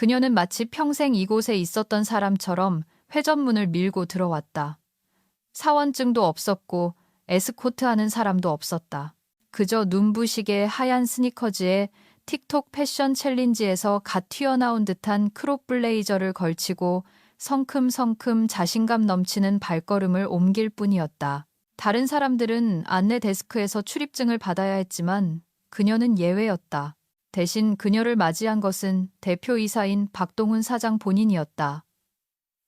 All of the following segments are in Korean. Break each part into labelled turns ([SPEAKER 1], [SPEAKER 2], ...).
[SPEAKER 1] 그녀는 마치 평생 이곳에 있었던 사람처럼 회전문을 밀고 들어왔다. 사원증도 없었고 에스코트하는 사람도 없었다. 그저 눈부시게 하얀 스니커즈에 틱톡 패션 챌린지에서 갓 튀어나온 듯한 크롭 블레이저를 걸치고 성큼성큼 자신감 넘치는 발걸음을 옮길 뿐이었다. 다른 사람들은 안내 데스크에서 출입증을 받아야 했지만 그녀는 예외였다. 대신 그녀를 맞이한 것은 대표이사인 박동훈 사장 본인이었다.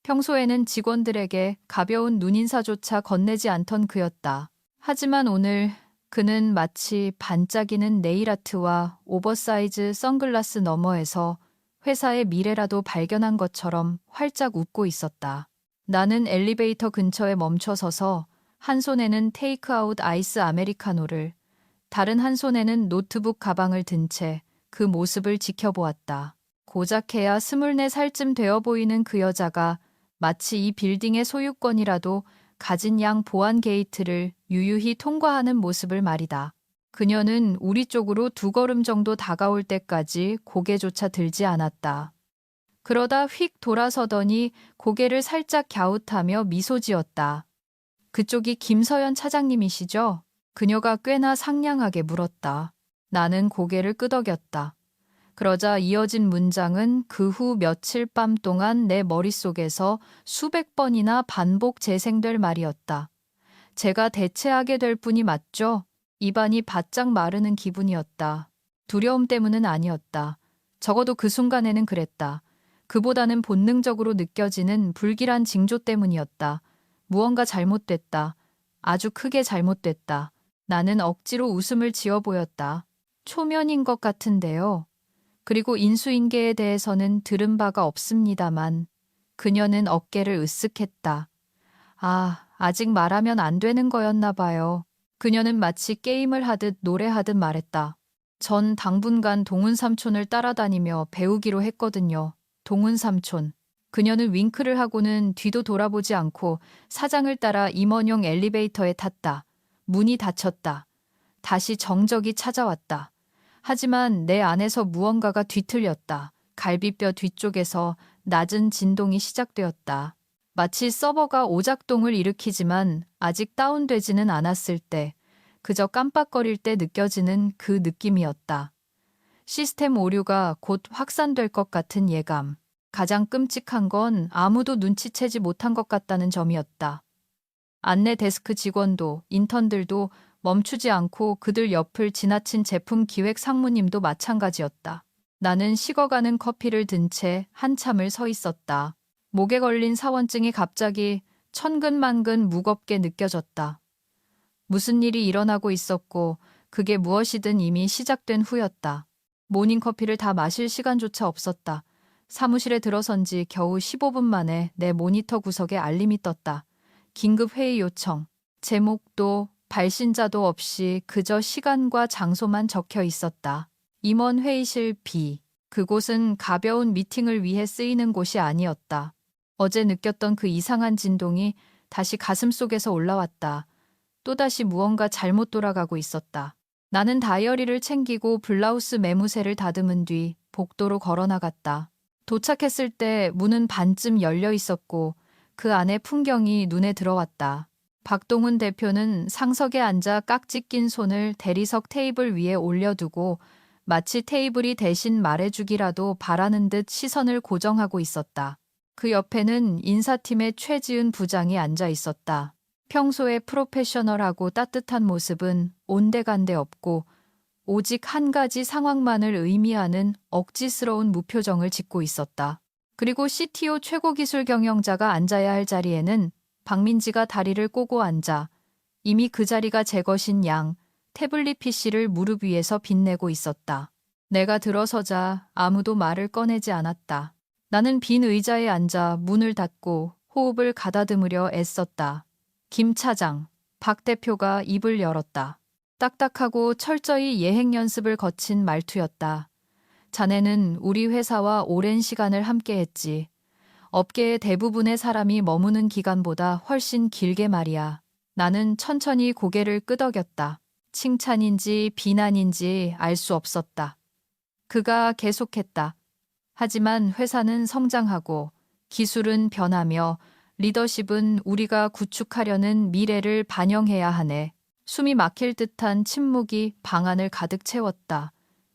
[SPEAKER 1] 평소에는 직원들에게 가벼운 눈인사조차 건네지 않던 그였다. 하지만 오늘 그는 마치 반짝이는 네일아트와 오버사이즈 선글라스 너머에서 회사의 미래라도 발견한 것처럼 활짝 웃고 있었다. 나는 엘리베이터 근처에 멈춰서서 한 손에는 테이크아웃 아이스 아메리카노를, 다른 한 손에는 노트북 가방을 든 채 그 모습을 지켜보았다. 고작해야 24살쯤 되어 보이는 그 여자가 마치 이 빌딩의 소유권이라도 가진 양 보안 게이트를 유유히 통과하는 모습을 말이다. 그녀는 우리 쪽으로 2걸음 정도 다가올 때까지 고개조차 들지 않았다. 그러다 휙 돌아서더니 고개를 살짝 갸웃하며 미소 지었다. 그쪽이 김서연 차장님이시죠? 그녀가 꽤나 상냥하게 물었다. 나는 고개를 끄덕였다. 그러자 이어진 문장은 그 후 며칠 밤 동안 내 머릿속에서 수백 번이나 반복 재생될 말이었다. 제가 대체하게 될 분이 맞죠? 입안이 바짝 마르는 기분이었다. 두려움 때문은 아니었다. 적어도 그 순간에는 그랬다. 그보다는 본능적으로 느껴지는 불길한 징조 때문이었다. 무언가 잘못됐다. 아주 크게 잘못됐다. 나는 억지로 웃음을 지어 보였다. 초면인 것 같은데요. 그리고 인수인계에 대해서는 들은 바가 없습니다만 그녀는 어깨를 으쓱했다. 아, 아직 말하면 안 되는 거였나 봐요. 그녀는 마치 게임을 하듯 노래하듯 말했다. 전 당분간 동훈 삼촌을 따라다니며 배우기로 했거든요. 동훈 삼촌. 그녀는 윙크를 하고는 뒤도 돌아보지 않고 사장을 따라 임원용 엘리베이터에 탔다. 문이 닫혔다. 다시 정적이 찾아왔다. 하지만 내 안에서 무언가가 뒤틀렸다. 갈비뼈 뒤쪽에서 낮은 진동이 시작되었다. 마치 서버가 오작동을 일으키지만 아직 다운되지는 않았을 때, 그저 깜빡거릴 때 느껴지는 그 느낌이었다. 시스템 오류가 곧 확산될 것 같은 예감. 가장 끔찍한 건 아무도 눈치채지 못한 것 같다는 점이었다. 안내 데스크 직원도 인턴들도 멈추지 않고 그들 옆을 지나친 제품 기획 상무님도 마찬가지였다. 나는 식어가는 커피를 든 채 한참을 서 있었다. 목에 걸린 사원증이 갑자기 천근만근 무겁게 느껴졌다. 무슨 일이 일어나고 있었고 그게 무엇이든 이미 시작된 후였다. 모닝커피를 다 마실 시간조차 없었다. 사무실에 들어선 지 겨우 15분 만에 내 모니터 구석에 알림이 떴다. 긴급 회의 요청. 제목도 발신자도 없이 그저 시간과 장소만 적혀 있었다. 임원 회의실 B. 그곳은 가벼운 미팅을 위해 쓰이는 곳이 아니었다. 어제 느꼈던 그 이상한 진동이 다시 가슴속에서 올라왔다. 또다시 무언가 잘못 돌아가고 있었다. 나는 다이어리를 챙기고 블라우스 매무새를 다듬은 뒤 복도로 걸어나갔다. 도착했을 때 문은 반쯤 열려 있었고 그 안의 풍경이 눈에 들어왔다. 박동훈 대표는 상석에 앉아 깍지 낀 손을 대리석 테이블 위에 올려두고 마치 테이블이 대신 말해주기라도 바라는 듯 시선을 고정하고 있었다. 그 옆에는 인사팀의 최지은 부장이 앉아 있었다. 평소에 프로페셔널하고 따뜻한 모습은 온데간데 없고 오직 한 가지 상황만을 의미하는 억지스러운 무표정을 짓고 있었다. 그리고 CTO 최고 기술 경영자가 앉아야 할 자리에는 박민지가 다리를 꼬고 앉아 이미 그 자리가 제 것인 양 태블릿 PC를 무릎 위에서 빛내고 있었다. 내가 들어서자 아무도 말을 꺼내지 않았다. 나는 빈 의자에 앉아 문을 닫고 호흡을 가다듬으려 애썼다. 김 차장, 박 대표가 입을 열었다. 딱딱하고 철저히 예행 연습을 거친 말투였다. 자네는 우리 회사와 오랜 시간을 함께했지. 업계의 대부분의 사람이 머무는 기간보다 훨씬 길게 말이야. 나는 천천히 고개를 끄덕였다. 칭찬인지 비난인지 알 수 없었다. 그가 계속했다. 하지만 회사는 성장하고 기술은 변하며 리더십은 우리가 구축하려는 미래를 반영해야 하네. 숨이 막힐 듯한 침묵이 방 안을 가득 채웠다.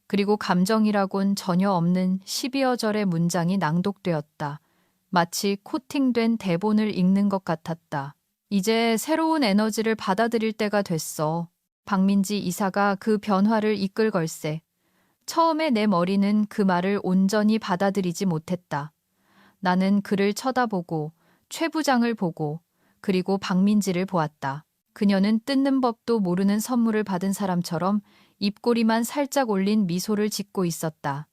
[SPEAKER 1] 그리고 감정이라곤 전혀 없는 12여 절의 문장이 낭독되었다. 마치 코팅된 대본을 읽는 것 같았다. 이제 새로운 에너지를 받아들일 때가 됐어. 박민지 이사가 그 변화를 이끌 걸세. 처음에 내 머리는 그 말을 온전히 받아들이지 못했다. 나는 그를 쳐다보고 최 부장을 보고 그리고 박민지를 보았다. 그녀는 뜯는 법도 모르는 선물을 받은 사람처럼 입꼬리만 살짝 올린 미소를 짓고 있었다.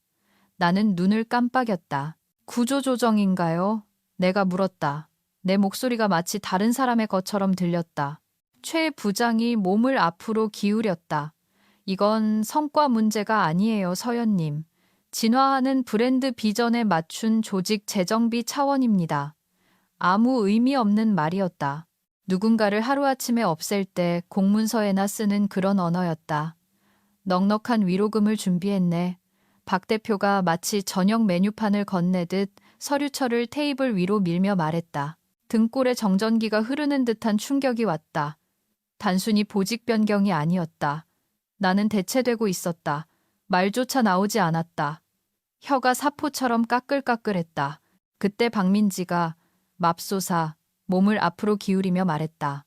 [SPEAKER 1] 나는 눈을 깜빡였다. 구조조정인가요? 내가 물었다. 내 목소리가 마치 다른 사람의 것처럼 들렸다. 최 부장이 몸을 앞으로 기울였다. 이건 성과 문제가 아니에요, 서연님. 진화하는 브랜드 비전에 맞춘 조직 재정비 차원입니다. 아무 의미 없는 말이었다. 누군가를 하루아침에 없앨 때 공문서에나 쓰는 그런 언어였다. 넉넉한 위로금을 준비했네. 박 대표가 마치 저녁 메뉴판을 건네듯 서류철을 테이블 위로 밀며 말했다. 등골에 정전기가 흐르는 듯한 충격이 왔다. 단순히 보직 변경이 아니었다. 나는 대체되고 있었다. 말조차 나오지 않았다. 혀가 사포처럼 까끌까끌했다. 그때 박민지가 맙소사 몸을 앞으로 기울이며 말했다.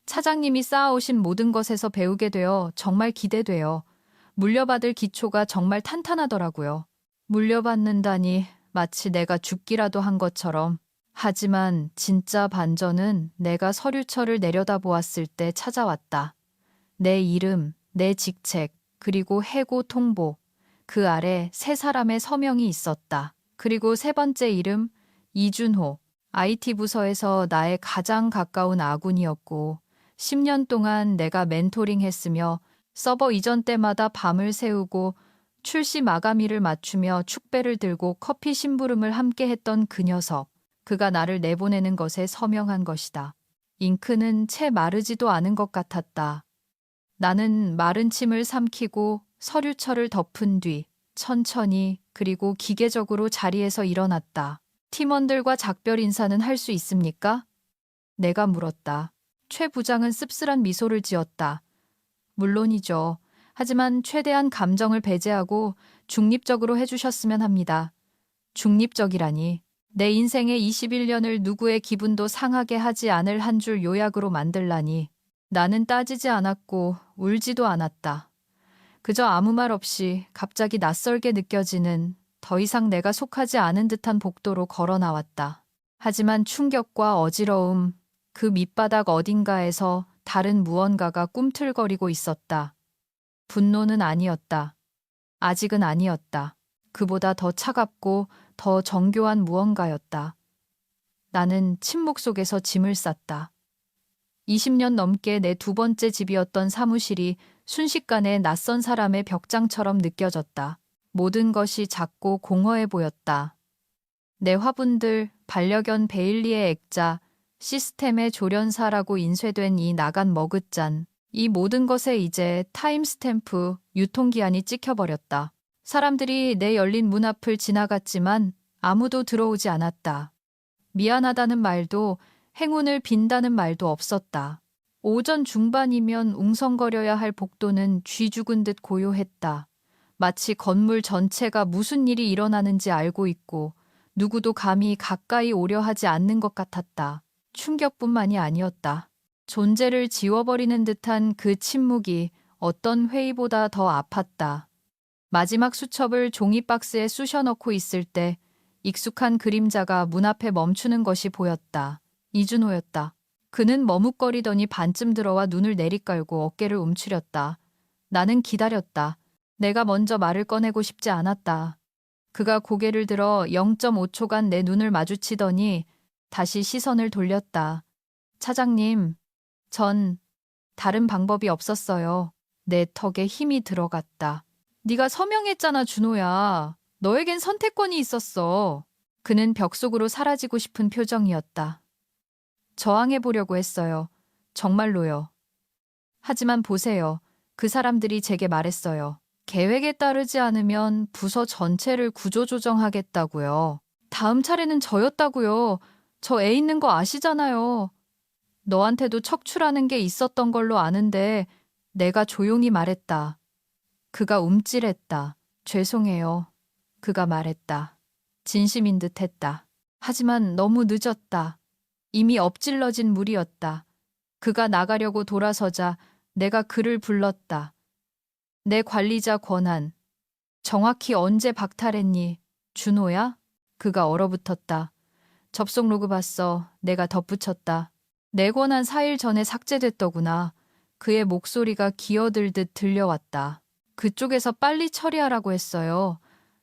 [SPEAKER 1] 차장님이 쌓아오신 모든 것에서 배우게 되어 정말 기대돼요. 물려받을 기초가 정말 탄탄하더라고요. 물려받는다니 마치 내가 죽기라도 한 것처럼. 하지만 진짜 반전은 내가 서류철을 내려다보았을 때 찾아왔다. 내 이름, 내 직책, 그리고 해고 통보. 그 아래 세 사람의 서명이 있었다. 그리고 세 번째 이름, 이준호. IT 부서에서 나의 가장 가까운 아군이었고 10년 동안 내가 멘토링했으며 서버 이전 때마다 밤을 새우고 출시 마감일을 맞추며 축배를 들고 커피 심부름을 함께 했던 그 녀석. 그가 나를 내보내는 것에 서명한 것이다. 잉크는 채 마르지도 않은 것 같았다. 나는 마른 침을 삼키고 서류철을 덮은 뒤 천천히 그리고 기계적으로 자리에서 일어났다. 팀원들과 작별 인사는 할 수 있습니까? 내가 물었다. 최 부장은 씁쓸한 미소를 지었다. 물론이죠. 하지만 최대한 감정을 배제하고 중립적으로 해주셨으면 합니다. 중립적이라니. 내 인생의 21년을 누구의 기분도 상하게 하지 않을 한 줄 요약으로 만들라니. 나는 따지지 않았고 울지도 않았다. 그저 아무 말 없이 갑자기 낯설게 느껴지는 더 이상 내가 속하지 않은 듯한 복도로 걸어 나왔다. 하지만 충격과 어지러움, 그 밑바닥 어딘가에서 다른 무언가가 꿈틀거리고 있었다. 분노는 아니었다. 아직은 아니었다. 그보다 더 차갑고 더 정교한 무언가였다. 나는 침묵 속에서 짐을 쌌다. 20년 넘게 내 두 번째 집이었던 사무실이 순식간에 낯선 사람의 벽장처럼 느껴졌다. 모든 것이 작고 공허해 보였다. 내 화분들, 반려견 베일리의 액자, 시스템의 조련사라고 인쇄된 이 나간 머그잔, 이 모든 것에 이제 타임스탬프, 유통기한이 찍혀버렸다. 사람들이 내 열린 문 앞을 지나갔지만 아무도 들어오지 않았다. 미안하다는 말도 행운을 빈다는 말도 없었다. 오전 중반이면 웅성거려야 할 복도는 쥐 죽은 듯 고요했다. 마치 건물 전체가 무슨 일이 일어나는지 알고 있고 누구도 감히 가까이 오려 하지 않는 것 같았다. 충격뿐만이 아니었다. 존재를 지워버리는 듯한 그 침묵이 어떤 회의보다 더 아팠다. 마지막 수첩을 종이박스에 쑤셔 넣고 있을 때 익숙한 그림자가 문 앞에 멈추는 것이 보였다. 이준호였다. 그는 머뭇거리더니 반쯤 들어와 눈을 내리깔고 어깨를 움츠렸다. 나는 기다렸다. 내가 먼저 말을 꺼내고 싶지 않았다. 그가 고개를 들어 0.5초간 내 눈을 마주치더니 다시 시선을 돌렸다. 차장님, 전 다른 방법이 없었어요. 내 턱에 힘이 들어갔다. 네가 서명했잖아, 준호야. 너에겐 선택권이 있었어. 그는 벽 속으로 사라지고 싶은 표정이었다. 저항해보려고 했어요. 정말로요. 하지만 보세요. 그 사람들이 제게 말했어요. 계획에 따르지 않으면 부서 전체를 구조조정하겠다고요. 다음 차례는 저였다고요. 저 애 있는 거 아시잖아요. 너한테도 척추라는 게 있었던 걸로 아는데 내가 조용히 말했다. 그가 움찔했다. 죄송해요. 그가 말했다. 진심인 듯 했다. 하지만 너무 늦었다. 이미 엎질러진 물이었다. 그가 나가려고 돌아서자 내가 그를 불렀다. 내 관리자 권한. 정확히 언제 박탈했니? 준호야? 그가 얼어붙었다. 접속 로그 봤어. 내가 덧붙였다. 내 권한 4일 전에 삭제됐더구나. 그의 목소리가 기어들듯 들려왔다. 그쪽에서 빨리 처리하라고 했어요.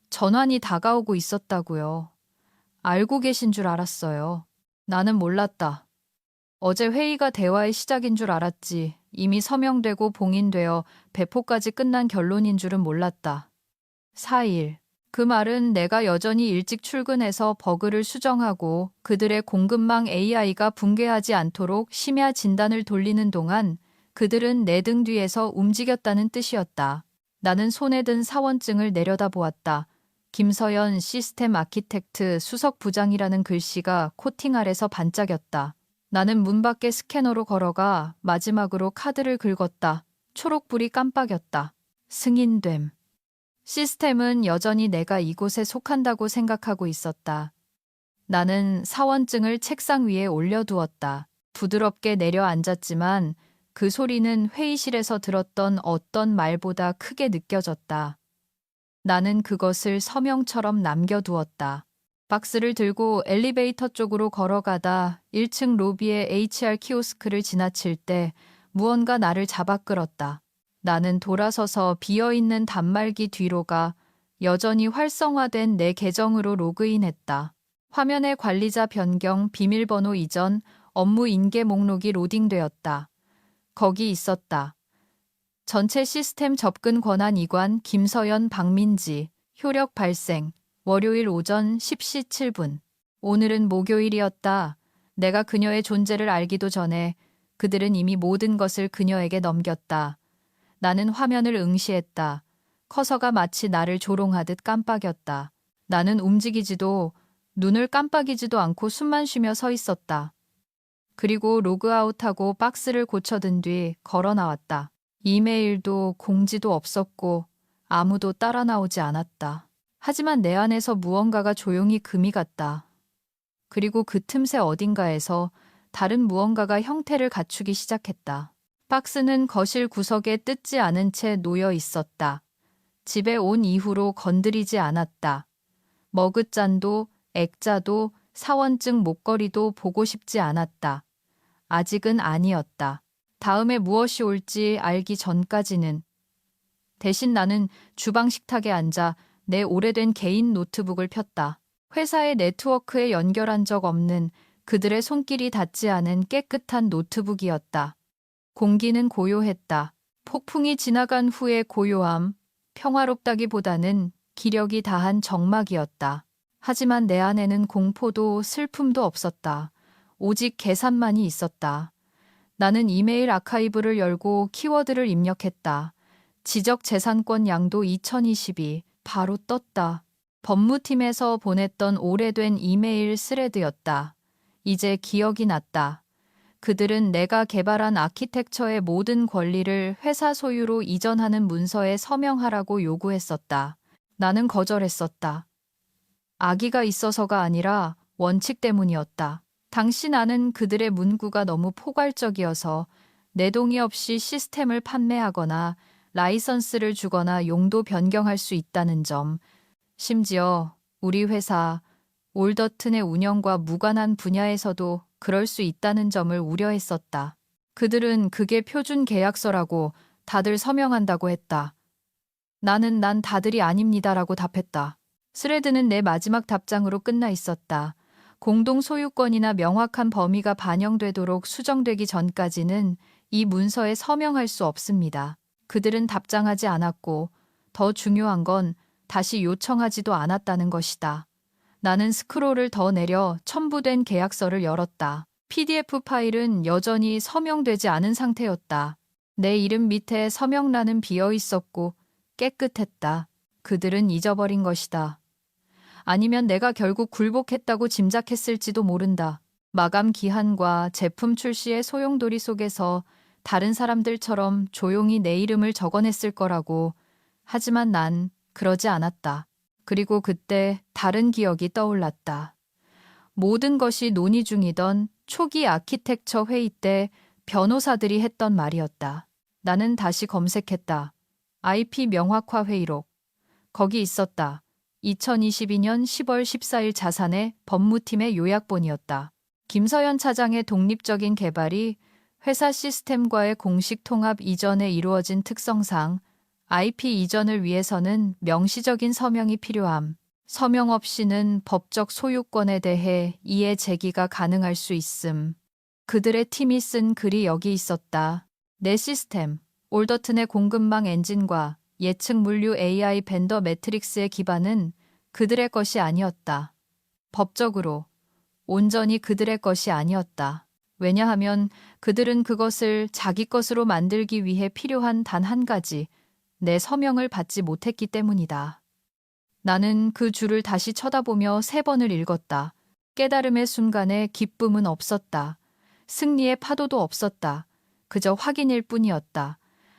[SPEAKER 1] 전환이 다가오고 있었다고요. 알고 계신 줄 알았어요. 나는 몰랐다. 어제 회의가 대화의 시작인 줄 알았지. 이미 서명되고 봉인되어 배포까지 끝난 결론인 줄은 몰랐다. 4일. 그 말은 내가 여전히 일찍 출근해서 버그를 수정하고 그들의 공급망 AI가 붕괴하지 않도록 심야 진단을 돌리는 동안 그들은 내 등 뒤에서 움직였다는 뜻이었다. 나는 손에 든 사원증을 내려다보았다. 김서연 시스템 아키텍트 수석 부장이라는 글씨가 코팅 아래서 반짝였다. 나는 문 밖에 스캐너로 걸어가 마지막으로 카드를 긁었다. 초록불이 깜빡였다. 승인됨. 시스템은 여전히 내가 이곳에 속한다고 생각하고 있었다. 나는 사원증을 책상 위에 올려두었다. 부드럽게 내려앉았지만 그 소리는 회의실에서 들었던 어떤 말보다 크게 느껴졌다. 나는 그것을 서명처럼 남겨두었다. 박스를 들고 엘리베이터 쪽으로 걸어가다 1층 로비의 HR 키오스크를 지나칠 때 무언가 나를 잡아 끌었다. 나는 돌아서서 비어있는 단말기 뒤로 가 여전히 활성화된 내 계정으로 로그인했다. 화면에 관리자 변경, 비밀번호 이전, 업무 인계 목록이 로딩되었다. 거기 있었다. 전체 시스템 접근 권한 이관 김서연 박민지, 효력 발생, 월요일 오전 10시 7분. 오늘은 목요일이었다. 내가 그녀의 존재를 알기도 전에 그들은 이미 모든 것을 그녀에게 넘겼다. 나는 화면을 응시했다. 커서가 마치 나를 조롱하듯 깜빡였다. 나는 움직이지도 눈을 깜빡이지도 않고 숨만 쉬며 서 있었다. 그리고 로그아웃하고 박스를 고쳐든 뒤 걸어 나왔다. 이메일도 공지도 없었고 아무도 따라 나오지 않았다. 하지만 내 안에서 무언가가 조용히 금이 갔다. 그리고 그 틈새 어딘가에서 다른 무언가가 형태를 갖추기 시작했다. 박스는 거실 구석에 뜯지 않은 채 놓여 있었다. 집에 온 이후로 건드리지 않았다. 머그잔도 액자도 사원증 목걸이도 보고 싶지 않았다. 아직은 아니었다. 다음에 무엇이 올지 알기 전까지는. 대신 나는 주방 식탁에 앉아 내 오래된 개인 노트북을 폈다. 회사의 네트워크에 연결한 적 없는 그들의 손길이 닿지 않은 깨끗한 노트북이었다. 공기는 고요했다. 폭풍이 지나간 후의 고요함, 평화롭다기보다는 기력이 다한 적막이었다. 하지만 내 안에는 공포도 슬픔도 없었다. 오직 계산만이 있었다. 나는 이메일 아카이브를 열고 키워드를 입력했다. 지적재산권 양도 2022 바로 떴다. 법무팀에서 보냈던 오래된 이메일 스레드였다. 이제 기억이 났다. 그들은 내가 개발한 아키텍처의 모든 권리를 회사 소유로 이전하는 문서에 서명하라고 요구했었다. 나는 거절했었다. 악의가 있어서가 아니라 원칙 때문이었다. 당시 나는 그들의 문구가 너무 포괄적이어서 내 동의 없이 시스템을 판매하거나 라이선스를 주거나 용도 변경할 수 있다는 점, 심지어 우리 회사 올더튼의 운영과 무관한 분야에서도 그럴 수 있다는 점을 우려했었다. 그들은 그게 표준 계약서라고 다들 서명한다고 했다. 난 다들이 아닙니다라고 답했다. 스레드는 내 마지막 답장으로 끝나 있었다. 공동 소유권이나 명확한 범위가 반영되도록 수정되기 전까지는 이 문서에 서명할 수 없습니다. 그들은 답장하지 않았고 더 중요한 건 다시 요청하지도 않았다는 것이다. 나는 스크롤을 더 내려 첨부된 계약서를 열었다. PDF 파일은 여전히 서명되지 않은 상태였다. 내 이름 밑에 서명란은 비어 있었고 깨끗했다. 그들은 잊어버린 것이다. 아니면 내가 결국 굴복했다고 짐작했을지도 모른다. 마감 기한과 제품 출시의 소용돌이 속에서 다른 사람들처럼 조용히 내 이름을 적어냈을 거라고. 하지만 난 그러지 않았다. 그리고 그때 다른 기억이 떠올랐다. 모든 것이 논의 중이던 초기 아키텍처 회의 때 변호사들이 했던 말이었다. 나는 다시 검색했다. IP 명확화 회의록. 거기 있었다. 2022년 10월 14일 자산의 법무팀의 요약본이었다. 김서연 차장의 독립적인 개발이 회사 시스템과의 공식 통합 이전에 이루어진 특성상 IP 이전을 위해서는 명시적인 서명이 필요함. 서명 없이는 법적 소유권에 대해 이해 제기가 가능할 수 있음. 그들의 팀이 쓴 글이 여기 있었다. 내 시스템, 올더튼의 공급망 엔진과 예측 물류 AI 벤더 매트릭스의 기반은 그들의 것이 아니었다. 법적으로 온전히 그들의 것이 아니었다. 왜냐하면 그들은 그것을 자기 것으로 만들기 위해 필요한 단 한 가지, 내 서명을 받지 못했기 때문이다. 나는 그 줄을 다시 쳐다보며 3번을 읽었다. 깨달음의 순간에 기쁨은 없었다. 승리의 파도도 없었다. 그저 확인일 뿐이었다.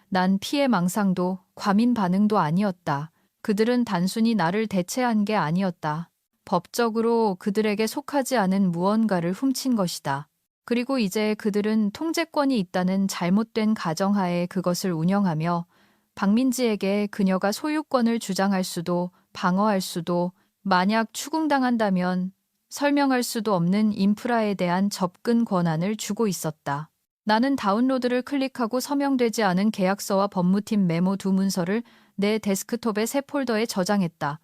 [SPEAKER 1] 난 피해 망상도 과민 반응도 아니었다. 그들은 단순히 나를 대체한 게 아니었다. 법적으로 그들에게 속하지 않은 무언가를 훔친 것이다. 그리고 이제 그들은 통제권이 있다는 잘못된 가정하에 그것을 운영하며 박민지에게 그녀가 소유권을 주장할 수도 방어할 수도 만약 추궁당한다면 설명할 수도 없는 인프라에 대한 접근 권한을 주고 있었다. 나는 다운로드를 클릭하고 서명되지 않은 계약서와 법무팀 메모 2문서를 내 데스크톱의 새 폴더에 저장했다.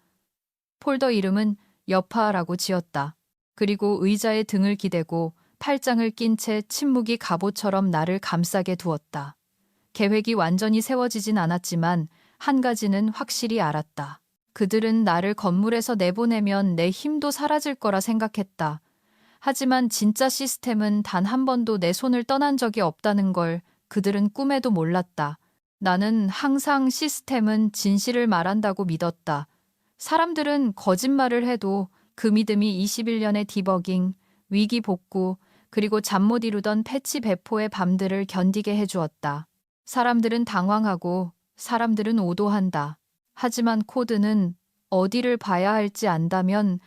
[SPEAKER 1] 폴더 이름은 여파라고 지었다. 그리고 의자에 등을 기대고 팔짱을 낀 채 침묵이 갑옷처럼 나를 감싸게 두었다. 계획이 완전히 세워지진 않았지만 한 가지는 확실히 알았다. 그들은 나를 건물에서 내보내면 내 힘도 사라질 거라 생각했다. 하지만 진짜 시스템은 단 한 번도 내 손을 떠난 적이 없다는 걸 그들은 꿈에도 몰랐다. 나는 항상 시스템은 진실을 말한다고 믿었다. 사람들은 거짓말을 해도 그 믿음이 21년의 디버깅, 위기 복구, 그리고 잠 못 이루던 패치 배포의 밤들을 견디게 해주었다. 사람들은 당황하고 사람들은 오도한다. 하지만 코드는 어디를 봐야 할지 안다면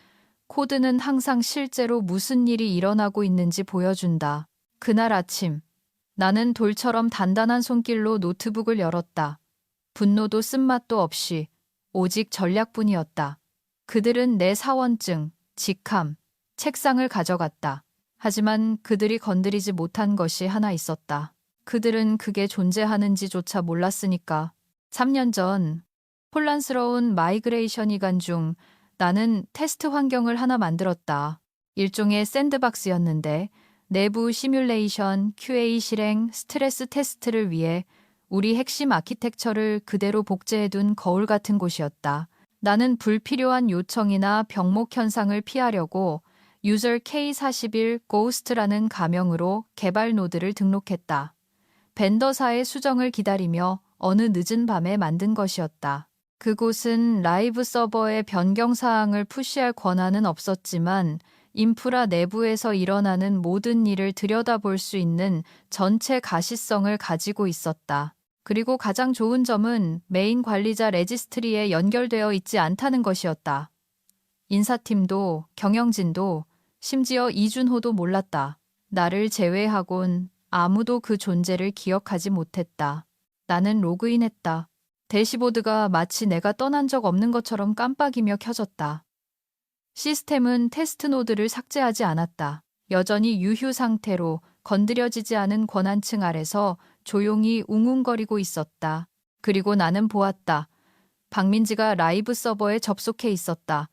[SPEAKER 1] 코드는 항상 실제로 무슨 일이 일어나고 있는지 보여준다. 그날 아침, 나는 돌처럼 단단한 손길로 노트북을 열었다. 분노도 쓴맛도 없이 오직 전략뿐이었다. 그들은 내 사원증, 직함, 책상을 가져갔다. 하지만 그들이 건드리지 못한 것이 하나 있었다. 그들은 그게 존재하는지조차 몰랐으니까. 3년 전 혼란스러운 마이그레이션 기간 중 나는 테스트 환경을 하나 만들었다. 일종의 샌드박스였는데 내부 시뮬레이션, QA 실행, 스트레스 테스트를 위해 우리 핵심 아키텍처를 그대로 복제해둔 거울 같은 곳이었다. 나는 불필요한 요청이나 병목 현상을 피하려고 유저 K41 고스트라는 가명으로 개발 노드를 등록했다. 벤더사의 수정을 기다리며 어느 늦은 밤에 만든 것이었다. 그곳은 라이브 서버의 변경 사항을 푸시할 권한은 없었지만 인프라 내부에서 일어나는 모든 일을 들여다볼 수 있는 전체 가시성을 가지고 있었다. 그리고 가장 좋은 점은 메인 관리자 레지스트리에 연결되어 있지 않다는 것이었다. 인사팀도 경영진도 심지어 이준호도 몰랐다. 나를 제외하곤 아무도 그 존재를 기억하지 못했다. 나는 로그인했다. 대시보드가 마치 내가 떠난 적 없는 것처럼 깜빡이며 켜졌다. 시스템은 테스트 노드를 삭제하지 않았다. 여전히 유휴 상태로 건드려지지 않은 권한층 아래서 조용히 웅웅거리고 있었다. 그리고 나는 보았다. 박민지가 라이브 서버에 접속해 있었다.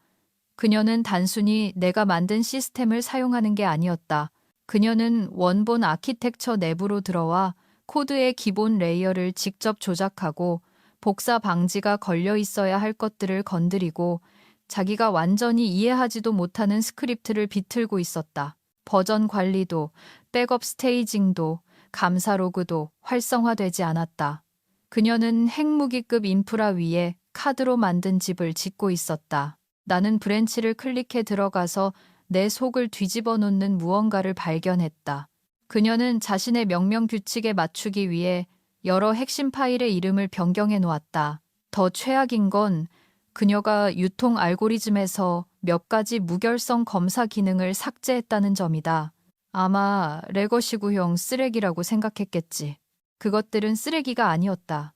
[SPEAKER 1] 그녀는 단순히 내가 만든 시스템을 사용하는 게 아니었다. 그녀는 원본 아키텍처 내부로 들어와 코드의 기본 레이어를 직접 조작하고 복사 방지가 걸려 있어야 할 것들을 건드리고 자기가 완전히 이해하지도 못하는 스크립트를 비틀고 있었다. 버전 관리도, 백업 스테이징도, 감사 로그도 활성화되지 않았다. 그녀는 핵무기급 인프라 위에 카드로 만든 집을 짓고 있었다. 나는 브랜치를 클릭해 들어가서 내 속을 뒤집어 놓는 무언가를 발견했다. 그녀는 자신의 명령 규칙에 맞추기 위해 여러 핵심 파일의 이름을 변경해 놓았다. 더 최악인 건 그녀가 유통 알고리즘에서 몇 가지 무결성 검사 기능을 삭제했다는 점이다. 아마 레거시구형 쓰레기라고 생각했겠지. 그것들은 쓰레기가 아니었다.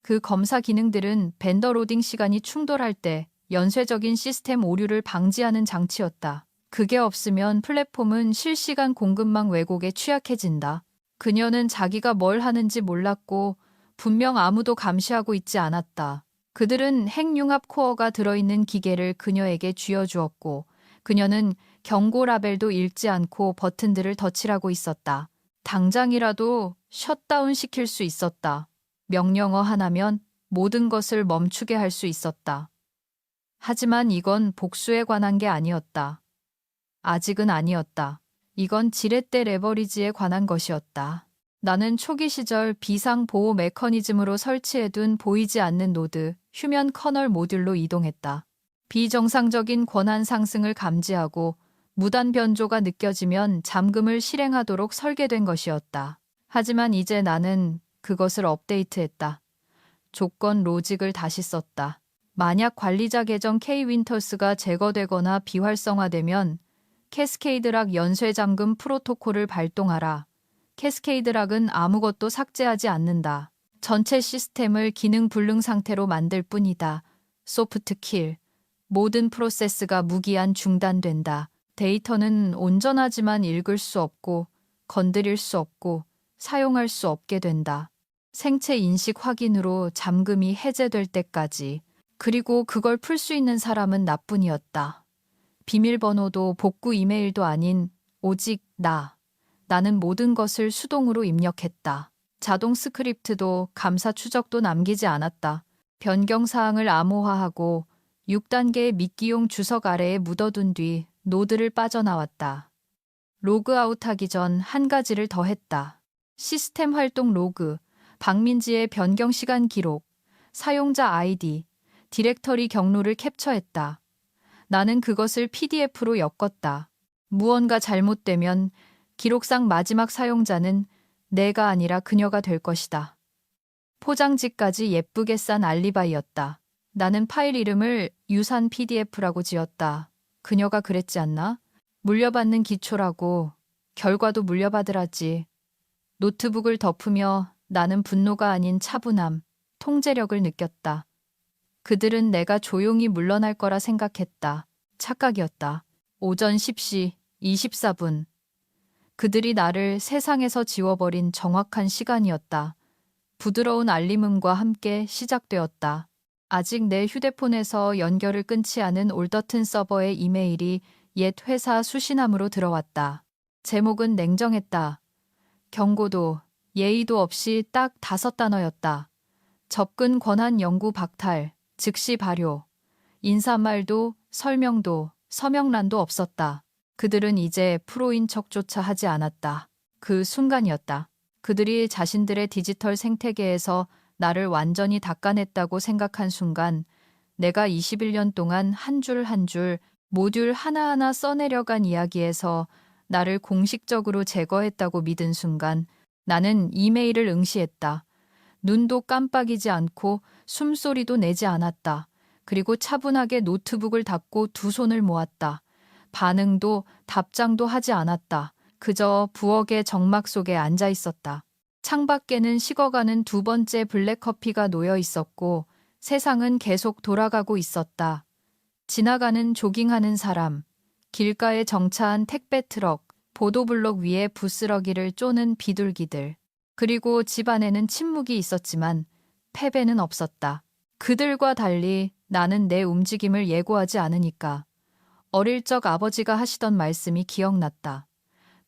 [SPEAKER 1] 그 검사 기능들은 벤더 로딩 시간이 충돌할 때 연쇄적인 시스템 오류를 방지하는 장치였다. 그게 없으면 플랫폼은 실시간 공급망 왜곡에 취약해진다. 그녀는 자기가 뭘 하는지 몰랐고 분명 아무도 감시하고 있지 않았다. 그들은 핵융합 코어가 들어있는 기계를 그녀에게 쥐어주었고 그녀는 경고 라벨도 읽지 않고 버튼들을 덧칠하고 있었다. 당장이라도 셧다운 시킬 수 있었다. 명령어 하나면 모든 것을 멈추게 할 수 있었다. 하지만 이건 복수에 관한 게 아니었다. 아직은 아니었다. 이건 지렛대 레버리지에 관한 것이었다. 나는 초기 시절 비상 보호 메커니즘으로 설치해둔 보이지 않는 노드, 휴면 커널 모듈로 이동했다. 비정상적인 권한 상승을 감지하고 무단 변조가 느껴지면 잠금을 실행하도록 설계된 것이었다. 하지만 이제 나는 그것을 업데이트했다. 조건 로직을 다시 썼다. 만약 관리자 계정 K 윈터스가 제거되거나 비활성화되면 캐스케이드락 연쇄 잠금 프로토콜을 발동하라. 캐스케이드락은 아무것도 삭제하지 않는다. 전체 시스템을 기능 불능 상태로 만들 뿐이다. 소프트 킬. 모든 프로세스가 무기한 중단된다. 데이터는 온전하지만 읽을 수 없고 건드릴 수 없고 사용할 수 없게 된다. 생체 인식 확인으로 잠금이 해제될 때까지. 그리고 그걸 풀 수 있는 사람은 나뿐이었다. 비밀번호도 복구 이메일도 아닌 오직 나. 나는 모든 것을 수동으로 입력했다. 자동 스크립트도 감사 추적도 남기지 않았다. 변경 사항을 암호화하고 6단계의 미끼용 주석 아래에 묻어둔 뒤 노드를 빠져나왔다. 로그아웃하기 전 한 가지를 더 했다. 시스템 활동 로그, 박민지의 변경 시간 기록, 사용자 아이디, 디렉터리 경로를 캡처했다. 나는 그것을 PDF로 엮었다. 무언가 잘못되면 기록상 마지막 사용자는 내가 아니라 그녀가 될 것이다. 포장지까지 예쁘게 싼 알리바이였다. 나는 파일 이름을 유산 PDF라고 지었다. 그녀가 그랬지 않나? 물려받는 기초라고. 결과도 물려받으라지. 노트북을 덮으며 나는 분노가 아닌 차분함, 통제력을 느꼈다. 그들은 내가 조용히 물러날 거라 생각했다. 착각이었다. 오전 10시 24분. 그들이 나를 세상에서 지워버린 정확한 시간이었다. 부드러운 알림음과 함께 시작되었다. 아직 내 휴대폰에서 연결을 끊지 않은 올더튼 서버의 이메일이 옛 회사 수신함으로 들어왔다. 제목은 냉정했다. 경고도, 예의도 없이 딱 5단어였다. 접근 권한 영구 박탈, 즉시 발효. 인사말도 설명도 서명란도 없었다. 그들은 이제 프로인 척조차 하지 않았다. 그 순간이었다. 그들이 자신들의 디지털 생태계에서 나를 완전히 닦아냈다고 생각한 순간 내가 21년 동안 한 줄 한 줄 모듈 하나하나 써내려간 이야기에서 나를 공식적으로 제거했다고 믿은 순간 나는 이메일을 응시했다. 눈도 깜빡이지 않고 숨소리도 내지 않았다. 그리고 차분하게 노트북을 닫고 두 손을 모았다. 반응도 답장도 하지 않았다. 그저 부엌의 정막 속에 앉아 있었다. 창밖에는 식어가는 두 번째 블랙커피가 놓여 있었고 세상은 계속 돌아가고 있었다. 지나가는 조깅하는 사람, 길가에 정차한 택배 트럭, 보도블록 위에 부스러기를 쪼는 비둘기들. 그리고 집 안에는 침묵이 있었지만 패배는 없었다. 그들과 달리 나는 내 움직임을 예고하지 않으니까. 어릴 적 아버지가 하시던 말씀이 기억났다.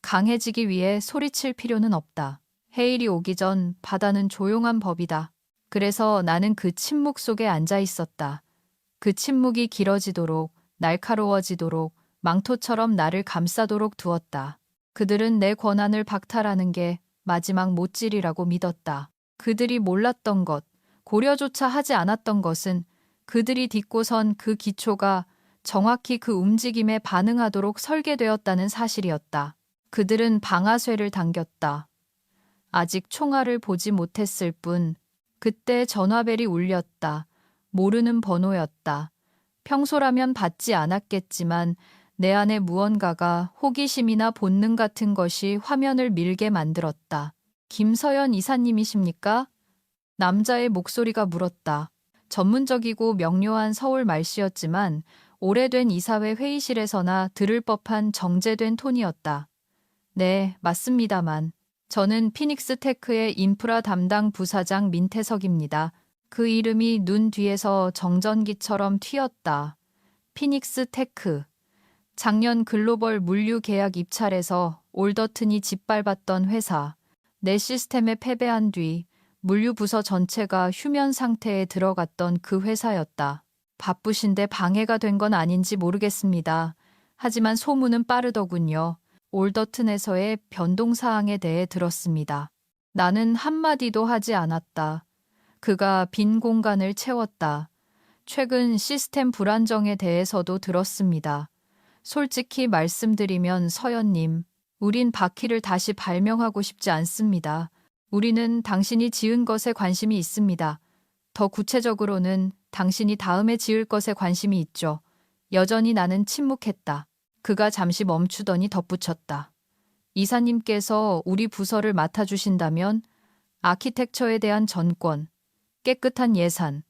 [SPEAKER 1] 강해지기 위해 소리칠 필요는 없다. 해일이 오기 전 바다는 조용한 법이다. 그래서 나는 그 침묵 속에 앉아 있었다. 그 침묵이 길어지도록, 날카로워지도록, 망토처럼 나를 감싸도록 두었다. 그들은 내 권한을 박탈하는 게 마지막 못질이라고 믿었다. 그들이 몰랐던 것, 고려조차 하지 않았던 것은 그들이 딛고선 그 기초가 정확히 그 움직임에 반응하도록 설계되었다는 사실이었다. 그들은 방아쇠를 당겼다. 아직 총알을 보지 못했을 뿐 그때 전화벨이 울렸다. 모르는 번호였다. 평소라면 받지 않았겠지만 내 안에 무언가가 호기심이나 본능 같은 것이 화면을 밀게 만들었다. 김서연 이사님이십니까? 남자의 목소리가 물었다. 전문적이고 명료한 서울 말씨였지만 오래된 이사회 회의실에서나 들을 법한 정제된 톤이었다. 네, 맞습니다만. 저는 피닉스 테크의 인프라 담당 부사장 민태석입니다. 그 이름이 눈 뒤에서 정전기처럼 튀었다. 피닉스 테크. 작년 글로벌 물류 계약 입찰에서 올더튼이 짓밟았던 회사. 내 시스템에 패배한 뒤 물류 부서 전체가 휴면 상태에 들어갔던 그 회사였다. 바쁘신데 방해가 된 건 아닌지 모르겠습니다. 하지만 소문은 빠르더군요. 올더튼에서의 변동사항에 대해 들었습니다. 나는 한마디도 하지 않았다. 그가 빈 공간을 채웠다. 최근 시스템 불안정에 대해서도 들었습니다. 솔직히 말씀드리면 서연님, 우린 바퀴를 다시 발명하고 싶지 않습니다. 우리는 당신이 지은 것에 관심이 있습니다. 더 구체적으로는 당신이 다음에 지을 것에 관심이 있죠. 여전히 나는 침묵했다. 그가 잠시 멈추더니 덧붙였다. 이사님께서 우리 부서를 맡아주신다면 아키텍처에 대한 전권, 깨끗한 예산,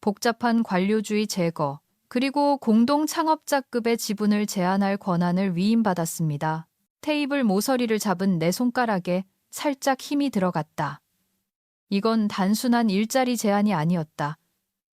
[SPEAKER 1] 복잡한 관료주의 제거, 그리고 공동 창업자급의 지분을 제한할 권한을 위임받았습니다. 테이블 모서리를 잡은 내 손가락에 살짝 힘이 들어갔다. 이건 단순한 일자리 제한이 아니었다.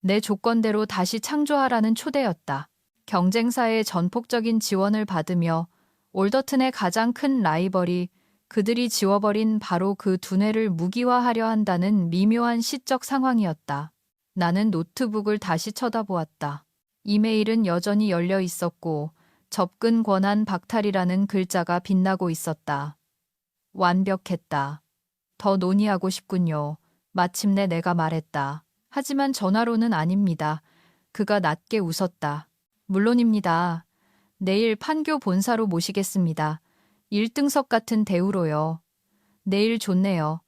[SPEAKER 1] 내 조건대로 다시 창조하라는 초대였다. 경쟁사의 전폭적인 지원을 받으며 올더튼의 가장 큰 라이벌이 그들이 지워버린 바로 그 두뇌를 무기화하려 한다는 미묘한 시적 상황이었다. 나는 노트북을 다시 쳐다보았다. 이메일은 여전히 열려 있었고 접근 권한 박탈이라는 글자가 빛나고 있었다. 완벽했다. 더 논의하고 싶군요. 마침내 내가 말했다. 하지만 전화로는 아닙니다. 그가 낮게 웃었다. 물론입니다. 내일 판교 본사로 모시겠습니다. 1등석 같은 대우로요. 내일 좋네요.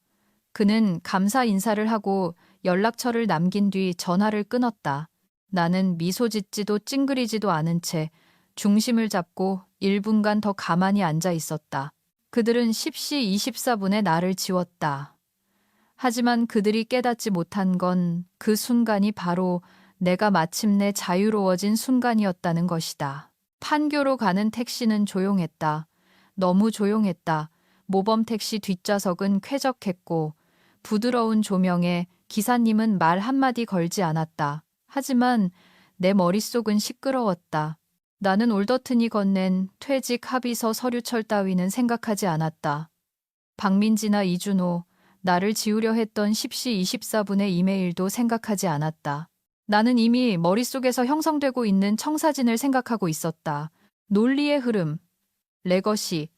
[SPEAKER 1] 그는 감사 인사를 하고 연락처를 남긴 뒤 전화를 끊었다. 나는 미소 짓지도 찡그리지도 않은 채 중심을 잡고 1분간 더 가만히 앉아 있었다. 그들은 10시 24분에 나를 지웠다. 하지만 그들이 깨닫지 못한 건 그 순간이 바로 내가 마침내 자유로워진 순간이었다는 것이다. 판교로 가는 택시는 조용했다. 너무 조용했다. 모범 택시 뒷좌석은 쾌적했고 부드러운 조명에 기사님은 말 한마디 걸지 않았다. 하지만 내 머릿속은 시끄러웠다. 나는 올더튼이 건넨 퇴직 합의서 서류철 따위는 생각하지 않았다. 박민지나 이준호, 나를 지우려 했던 10시 24분의 이메일도 생각하지 않았다. 나는 이미 머릿속에서 형성되고 있는 청사진을 생각하고 있었다. 논리의 흐름, 레거시,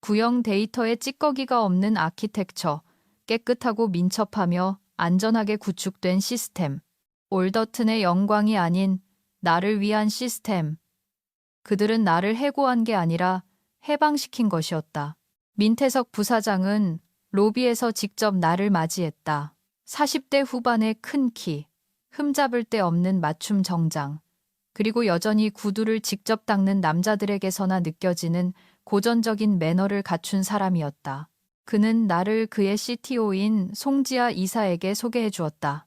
[SPEAKER 1] 구형 데이터에 찌꺼기가 없는 아키텍처, 깨끗하고 민첩하며 안전하게 구축된 시스템, 올더튼의 영광이 아닌 나를 위한 시스템. 그들은 나를 해고한 게 아니라 해방시킨 것이었다. 민태석 부사장은 로비에서 직접 나를 맞이했다. 40대 후반의 큰 키, 흠잡을 데 없는 맞춤 정장, 그리고 여전히 구두를 직접 닦는 남자들에게서나 느껴지는 고전적인 매너를 갖춘 사람이었다. 그는 나를 그의 CTO인 송지아 이사에게 소개해 주었다.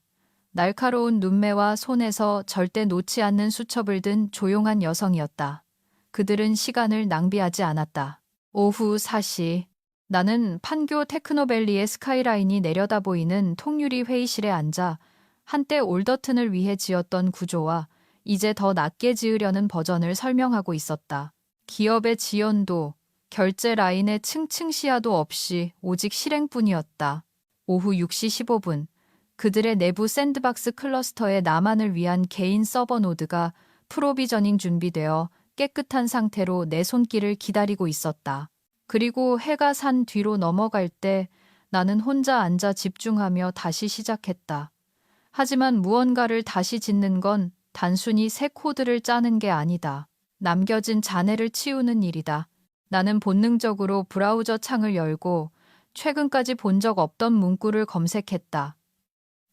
[SPEAKER 1] 날카로운 눈매와 손에서 절대 놓지 않는 수첩을 든 조용한 여성이었다. 그들은 시간을 낭비하지 않았다. 오후 4시, 나는 판교 테크노밸리의 스카이라인이 내려다 보이는 통유리 회의실에 앉아 한때 올더튼을 위해 지었던 구조와 이제 더 낮게 지으려는 버전을 설명하고 있었다. 기업의 지연도, 결제 라인의 층층 시야도 없이 오직 실행뿐이었다. 오후 6시 15분, 그들의 내부 샌드박스 클러스터에 나만을 위한 개인 서버 노드가 프로비저닝 준비되어 깨끗한 상태로 내 손길을 기다리고 있었다. 그리고 해가 산 뒤로 넘어갈 때 나는 혼자 앉아 집중하며 다시 시작했다. 하지만 무언가를 다시 짓는 건 단순히 새 코드를 짜는 게 아니다. 남겨진 잔해를 치우는 일이다. 나는 본능적으로 브라우저 창을 열고 최근까지 본 적 없던 문구를 검색했다.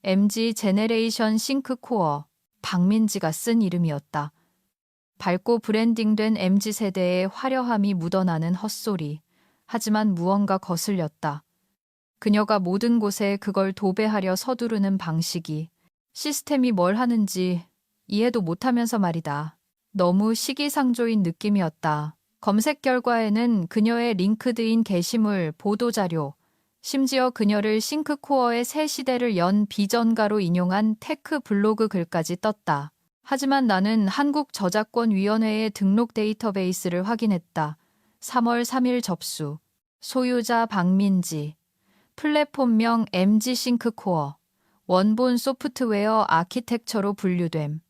[SPEAKER 1] MG 제네레이션 싱크 코어. 박민지가 쓴 이름이었다. 밝고 브랜딩된 MZ 세대의 화려함이 묻어나는 헛소리. 하지만 무언가 거슬렸다. 그녀가 모든 곳에 그걸 도배하려 서두르는 방식이 시스템이 뭘 하는지 이해도 못하면서 말이다. 너무 시기상조인 느낌이었다. 검색 결과에는 그녀의 링크드인 게시물, 보도자료, 심지어 그녀를 싱크코어의 새 시대를 연 비전가로 인용한 테크 블로그 글까지 떴다. 하지만 나는 한국저작권위원회의 등록 데이터베이스를 확인했다. 3월 3일 접수. 소유자 박민지. 플랫폼명 MG 싱크코어. 원본 소프트웨어 아키텍처로 분류됨.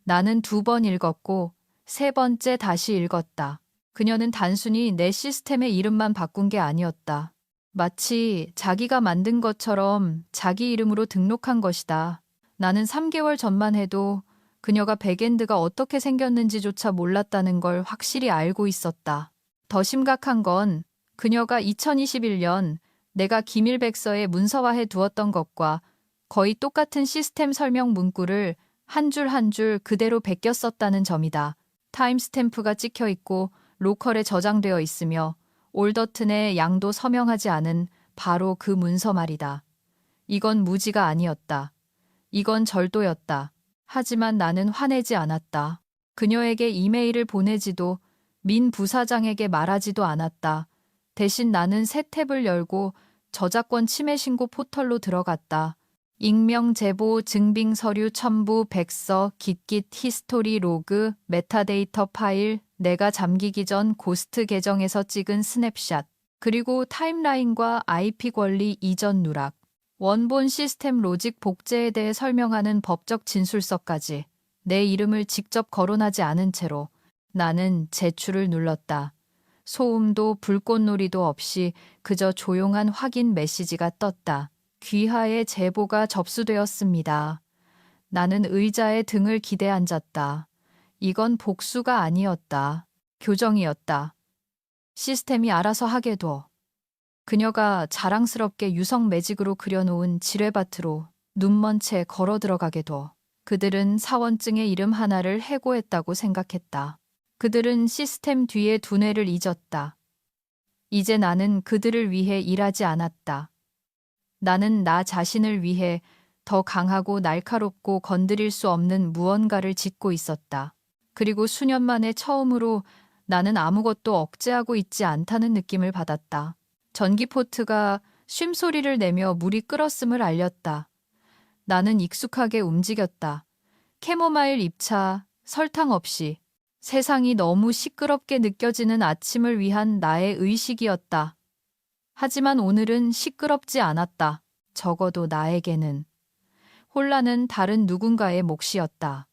[SPEAKER 1] 나는 2번 읽었고 3번째 다시 읽었다. 그녀는 단순히 내 시스템의 이름만 바꾼 게 아니었다. 마치 자기가 만든 것처럼 자기 이름으로 등록한 것이다. 나는 3개월 전만 해도 그녀가 백엔드가 어떻게 생겼는지조차 몰랐다는 걸 확실히 알고 있었다. 더 심각한 건 그녀가 2021년 내가 기밀백서에 문서화해 두었던 것과 거의 똑같은 시스템 설명 문구를 한 줄 한 줄 그대로 베껴 썼다는 점이다. 타임스탬프가 찍혀 있고 로컬에 저장되어 있으며 올더튼의 양도 서명하지 않은 바로 그 문서 말이다. 이건 무지가 아니었다. 이건 절도였다. 하지만 나는 화내지 않았다. 그녀에게 이메일을 보내지도 민 부사장에게 말하지도 않았다. 대신 나는 새 탭을 열고 저작권 침해 신고 포털로 들어갔다. 익명 제보, 증빙 서류 첨부, 백서, 깃깃 히스토리 로그, 메타데이터 파일, 내가 잠기기 전 고스트 계정에서 찍은 스냅샷, 그리고 타임라인과 IP 권리 이전 누락, 원본 시스템 로직 복제에 대해 설명하는 법적 진술서까지 내 이름을 직접 거론하지 않은 채로 나는 제출을 눌렀다. 소음도 불꽃놀이도 없이 그저 조용한 확인 메시지가 떴다. 귀하의 제보가 접수되었습니다. 나는 의자에 등을 기대 앉았다. 이건 복수가 아니었다. 교정이었다. 시스템이 알아서 하게 둬. 그녀가 자랑스럽게 유성 매직으로 그려놓은 지뢰밭으로 눈먼 채 걸어 들어가게 둬. 그들은 사원증의 이름 하나를 해고했다고 생각했다. 그들은 시스템 뒤에 두뇌를 잊었다. 이제 나는 그들을 위해 일하지 않았다. 나는 나 자신을 위해 더 강하고 날카롭고 건드릴 수 없는 무언가를 짓고 있었다. 그리고 수년 만에 처음으로 나는 아무것도 억제하고 있지 않다는 느낌을 받았다. 전기포트가 쉼소리를 내며 물이 끓었음을 알렸다. 나는 익숙하게 움직였다. 캐모마일 잎차, 설탕 없이. 세상이 너무 시끄럽게 느껴지는 아침을 위한 나의 의식이었다. 하지만 오늘은 시끄럽지 않았다. 적어도 나에게는. 혼란은 다른 누군가의 몫이었다.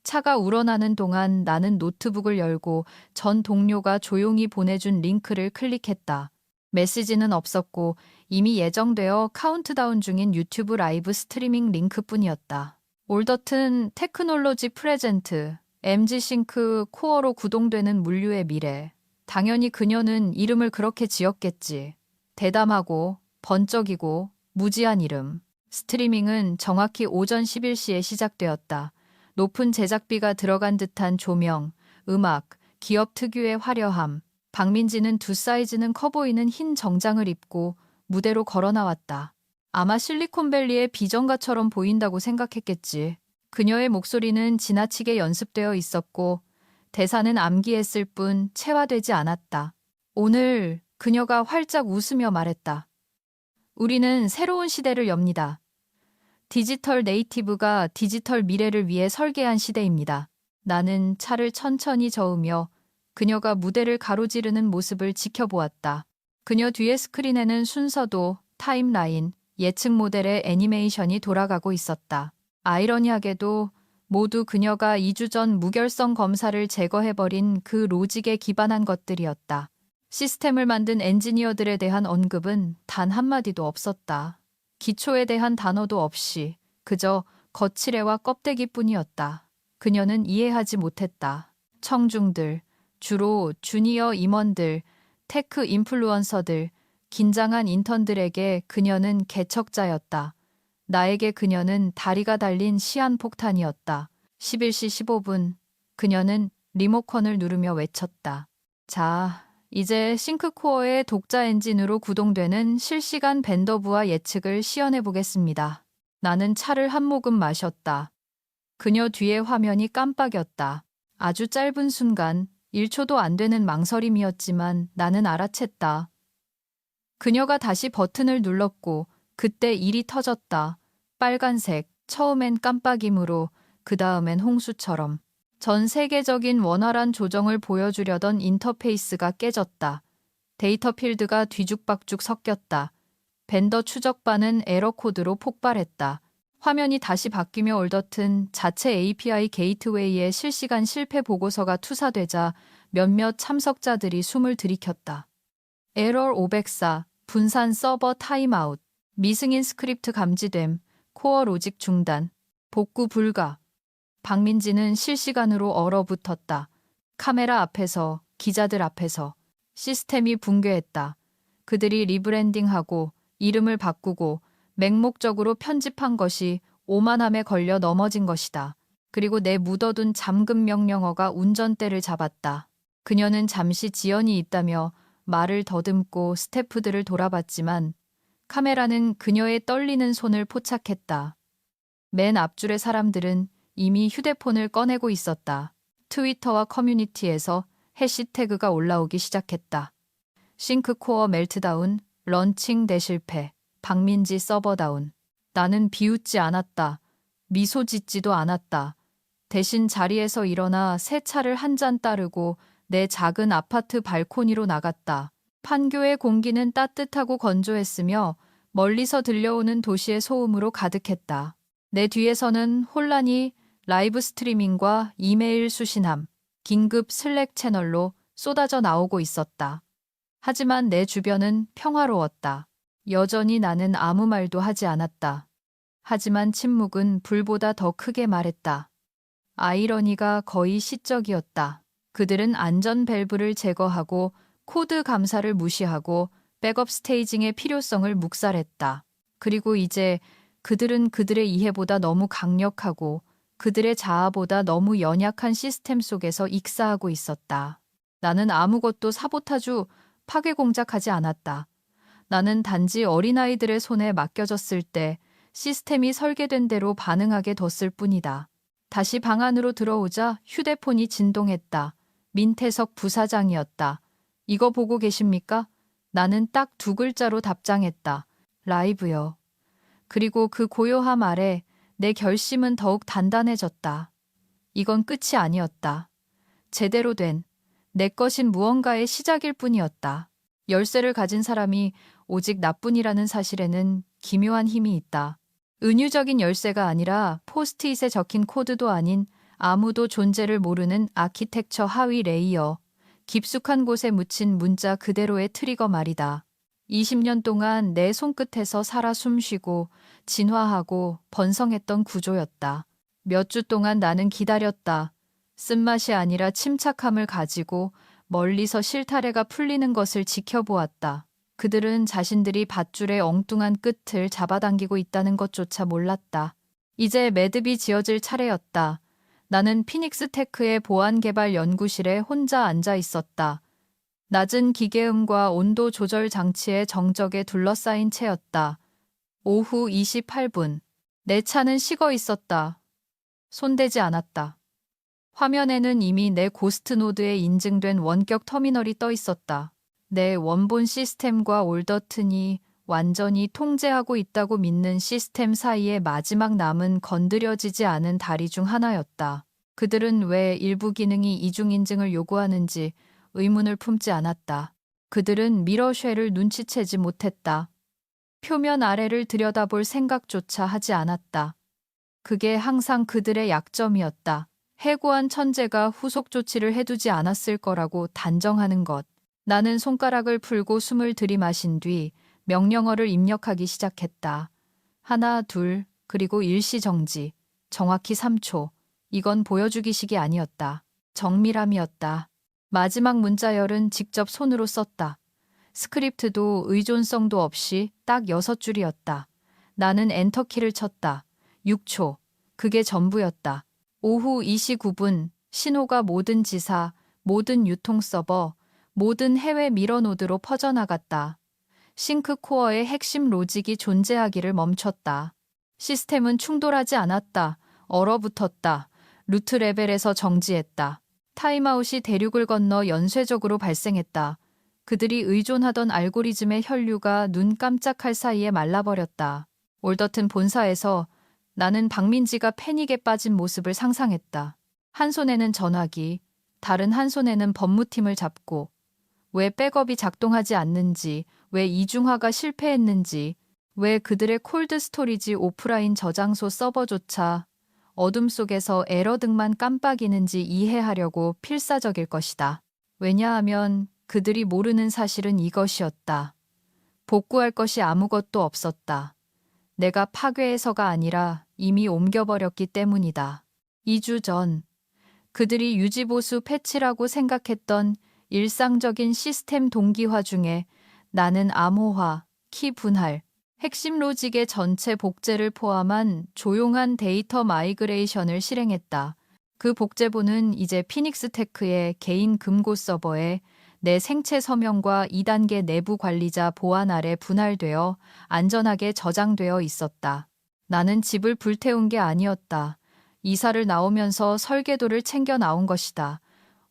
[SPEAKER 1] 차가 우러나는 동안 나는 노트북을 열고 전 동료가 조용히 보내준 링크를 클릭했다. 메시지는 없었고 이미 예정되어 카운트다운 중인 유튜브 라이브 스트리밍 링크뿐이었다. 올더튼 테크놀로지 프레젠트, MG 싱크 코어로 구동되는 물류의 미래. 당연히 그녀는 이름을 그렇게 지었겠지. 대담하고 번쩍이고 무지한 이름. 스트리밍은 정확히 오전 11시에 시작되었다. 높은 제작비가 들어간 듯한 조명, 음악, 기업 특유의 화려함. 박민지는 두 사이즈는 커 보이는 흰 정장을 입고 무대로 걸어 나왔다. 아마 실리콘밸리의 비전가처럼 보인다고 생각했겠지. 그녀의 목소리는 지나치게 연습되어 있었고 대사는 암기했을 뿐 체화되지 않았다. 오늘 그녀가 활짝 웃으며 말했다. 우리는 새로운 시대를 엽니다. 디지털 네이티브가 디지털 미래를 위해 설계한 시대입니다. 나는 차를 천천히 저으며 그녀가 무대를 가로지르는 모습을 지켜보았다. 그녀 뒤의 스크린에는 순서도, 타임라인, 예측 모델의 애니메이션이 돌아가고 있었다. 아이러니하게도 모두 그녀가 2주 전 무결성 검사를 제거해버린 그 로직에 기반한 것들이었다. 시스템을 만든 엔지니어들에 대한 언급은 단 한마디도 없었다. 기초에 대한 단어도 없이 그저 거칠애와 껍데기뿐이었다. 그녀는 이해하지 못했다. 청중들, 주로 주니어 임원들, 테크 인플루언서들, 긴장한 인턴들에게 그녀는 개척자였다. 나에게 그녀는 다리가 달린 시한폭탄이었다. 11시 15분, 그녀는 리모컨을 누르며 외쳤다. 자, 이제 싱크코어의 독자 엔진으로 구동되는 실시간 밴더부와 예측을 시연해 보겠습니다. 나는 차를 한 모금 마셨다. 그녀 뒤의 화면이 깜빡였다. 아주 짧은 순간, 1초도 안 되는 망설임이었지만 나는 알아챘다. 그녀가 다시 버튼을 눌렀고 그때 일이 터졌다. 빨간색, 처음엔 깜빡임으로 그 다음엔 홍수처럼. 전 세계적인 원활한 조정을 보여주려던 인터페이스가 깨졌다. 데이터 필드가 뒤죽박죽 섞였다. 벤더 추적반은 에러 코드로 폭발했다. 화면이 다시 바뀌며 올더튼 자체 API 게이트웨이의 실시간 실패 보고서가 투사되자 몇몇 참석자들이 숨을 들이켰다. 에러 504, 분산 서버 타임아웃, 미승인 스크립트 감지됨, 코어 로직 중단, 복구 불가. 박민지는 실시간으로 얼어붙었다. 카메라 앞에서, 기자들 앞에서. 시스템이 붕괴했다. 그들이 리브랜딩하고 이름을 바꾸고 맹목적으로 편집한 것이 오만함에 걸려 넘어진 것이다. 그리고 내 묻어둔 잠금 명령어가 운전대를 잡았다. 그녀는 잠시 지연이 있다며 말을 더듬고 스태프들을 돌아봤지만 카메라는 그녀의 떨리는 손을 포착했다. 맨 앞줄의 사람들은 이미 휴대폰을 꺼내고 있었다. 트위터와 커뮤니티에서 해시태그가 올라오기 시작했다. 싱크코어 멜트다운, 런칭 대실패, 박민지 서버다운. 나는 비웃지 않았다. 미소 짓지도 않았다. 대신 자리에서 일어나 새 차를 한 잔 따르고 내 작은 아파트 발코니로 나갔다. 판교의 공기는 따뜻하고 건조했으며 멀리서 들려오는 도시의 소음으로 가득했다. 내 뒤에서는 혼란이 라이브 스트리밍과 이메일 수신함, 긴급 슬랙 채널로 쏟아져 나오고 있었다. 하지만 내 주변은 평화로웠다. 여전히 나는 아무 말도 하지 않았다. 하지만 침묵은 불보다 더 크게 말했다. 아이러니가 거의 시적이었다. 그들은 안전 밸브를 제거하고 코드 감사를 무시하고 백업 스테이징의 필요성을 묵살했다. 그리고 이제 그들은 그들의 이해보다 너무 강력하고 그들의 자아보다 너무 연약한 시스템 속에서 익사하고 있었다. 나는 아무것도 사보타주, 파괴 공작하지 않았다. 나는 단지 어린아이들의 손에 맡겨졌을 때 시스템이 설계된 대로 반응하게 뒀을 뿐이다. 다시 방 안으로 들어오자 휴대폰이 진동했다. 민태석 부사장이었다. 이거 보고 계십니까? 나는 딱 두 글자로 답장했다. 라이브요. 그리고 그 고요함 아래 내 결심은 더욱 단단해졌다. 이건 끝이 아니었다. 제대로 된 내 것인 무언가의 시작일 뿐이었다. 열쇠를 가진 사람이 오직 나뿐이라는 사실에는 기묘한 힘이 있다. 은유적인 열쇠가 아니라 포스트잇에 적힌 코드도 아닌 아무도 존재를 모르는 아키텍처 하위 레이어, 깊숙한 곳에 묻힌 문자 그대로의 트리거 말이다. 20년 동안 내 손끝에서 살아 숨쉬고 진화하고 번성했던 구조였다. 몇 주 동안 나는 기다렸다. 쓴맛이 아니라 침착함을 가지고 멀리서 실타래가 풀리는 것을 지켜보았다. 그들은 자신들이 밧줄의 엉뚱한 끝을 잡아당기고 있다는 것조차 몰랐다. 이제 매듭이 지어질 차례였다. 나는 피닉스 테크의 보안 개발 연구실에 혼자 앉아 있었다. 낮은 기계음과 온도 조절 장치의 정적에 둘러싸인 채였다. 오후 28분. 내 차는 식어 있었다. 손대지 않았다. 화면에는 이미 내 고스트 노드에 인증된 원격 터미널이 떠 있었다. 내 원본 시스템과 올더튼이 완전히 통제하고 있다고 믿는 시스템 사이의 마지막 남은 건드려지지 않은 다리 중 하나였다. 그들은 왜 일부 기능이 이중인증을 요구하는지 의문을 품지 않았다. 그들은 미러쉘을 눈치채지 못했다. 표면 아래를 들여다볼 생각조차 하지 않았다. 그게 항상 그들의 약점이었다. 해고한 천재가 후속 조치를 해두지 않았을 거라고 단정하는 것. 나는 손가락을 풀고 숨을 들이마신 뒤 명령어를 입력하기 시작했다. 하나, 둘, 그리고 일시정지. 정확히 3초. 이건 보여주기식이 아니었다. 정밀함이었다. 마지막 문자열은 직접 손으로 썼다. 스크립트도 의존성도 없이 딱 6줄이었다. 나는 엔터키를 쳤다. 6초. 그게 전부였다. 오후 29분 신호가 모든 지사, 모든 유통 서버, 모든 해외 미러노드로 퍼져나갔다. 싱크 코어의 핵심 로직이 존재하기를 멈췄다. 시스템은 충돌하지 않았다. 얼어붙었다. 루트 레벨에서 정지했다. 타임아웃이 대륙을 건너 연쇄적으로 발생했다. 그들이 의존하던 알고리즘의 혈류가 눈 깜짝할 사이에 말라버렸다. 올더튼 본사에서 나는 박민지가 패닉에 빠진 모습을 상상했다. 한 손에는 전화기, 다른 한 손에는 법무팀을 잡고 왜 백업이 작동하지 않는지, 왜 이중화가 실패했는지, 왜 그들의 콜드 스토리지 오프라인 저장소 서버조차 어둠 속에서 에러 등만 깜빡이는지 이해하려고 필사적일 것이다. 왜냐하면 그들이 모르는 사실은 이것이었다. 복구할 것이 아무것도 없었다. 내가 파괴해서가 아니라 이미 옮겨버렸기 때문이다. 2주 전 그들이 유지보수 패치라고 생각했던 일상적인 시스템 동기화 중에 나는 암호화, 키 분할, 핵심 로직의 전체 복제를 포함한 조용한 데이터 마이그레이션을 실행했다. 그 복제본은 이제 피닉스 테크의 개인 금고 서버에 내 생체 서명과 2단계 내부 관리자 보안 아래 분할되어 안전하게 저장되어 있었다. 나는 집을 불태운 게 아니었다. 이사를 나오면서 설계도를 챙겨 나온 것이다.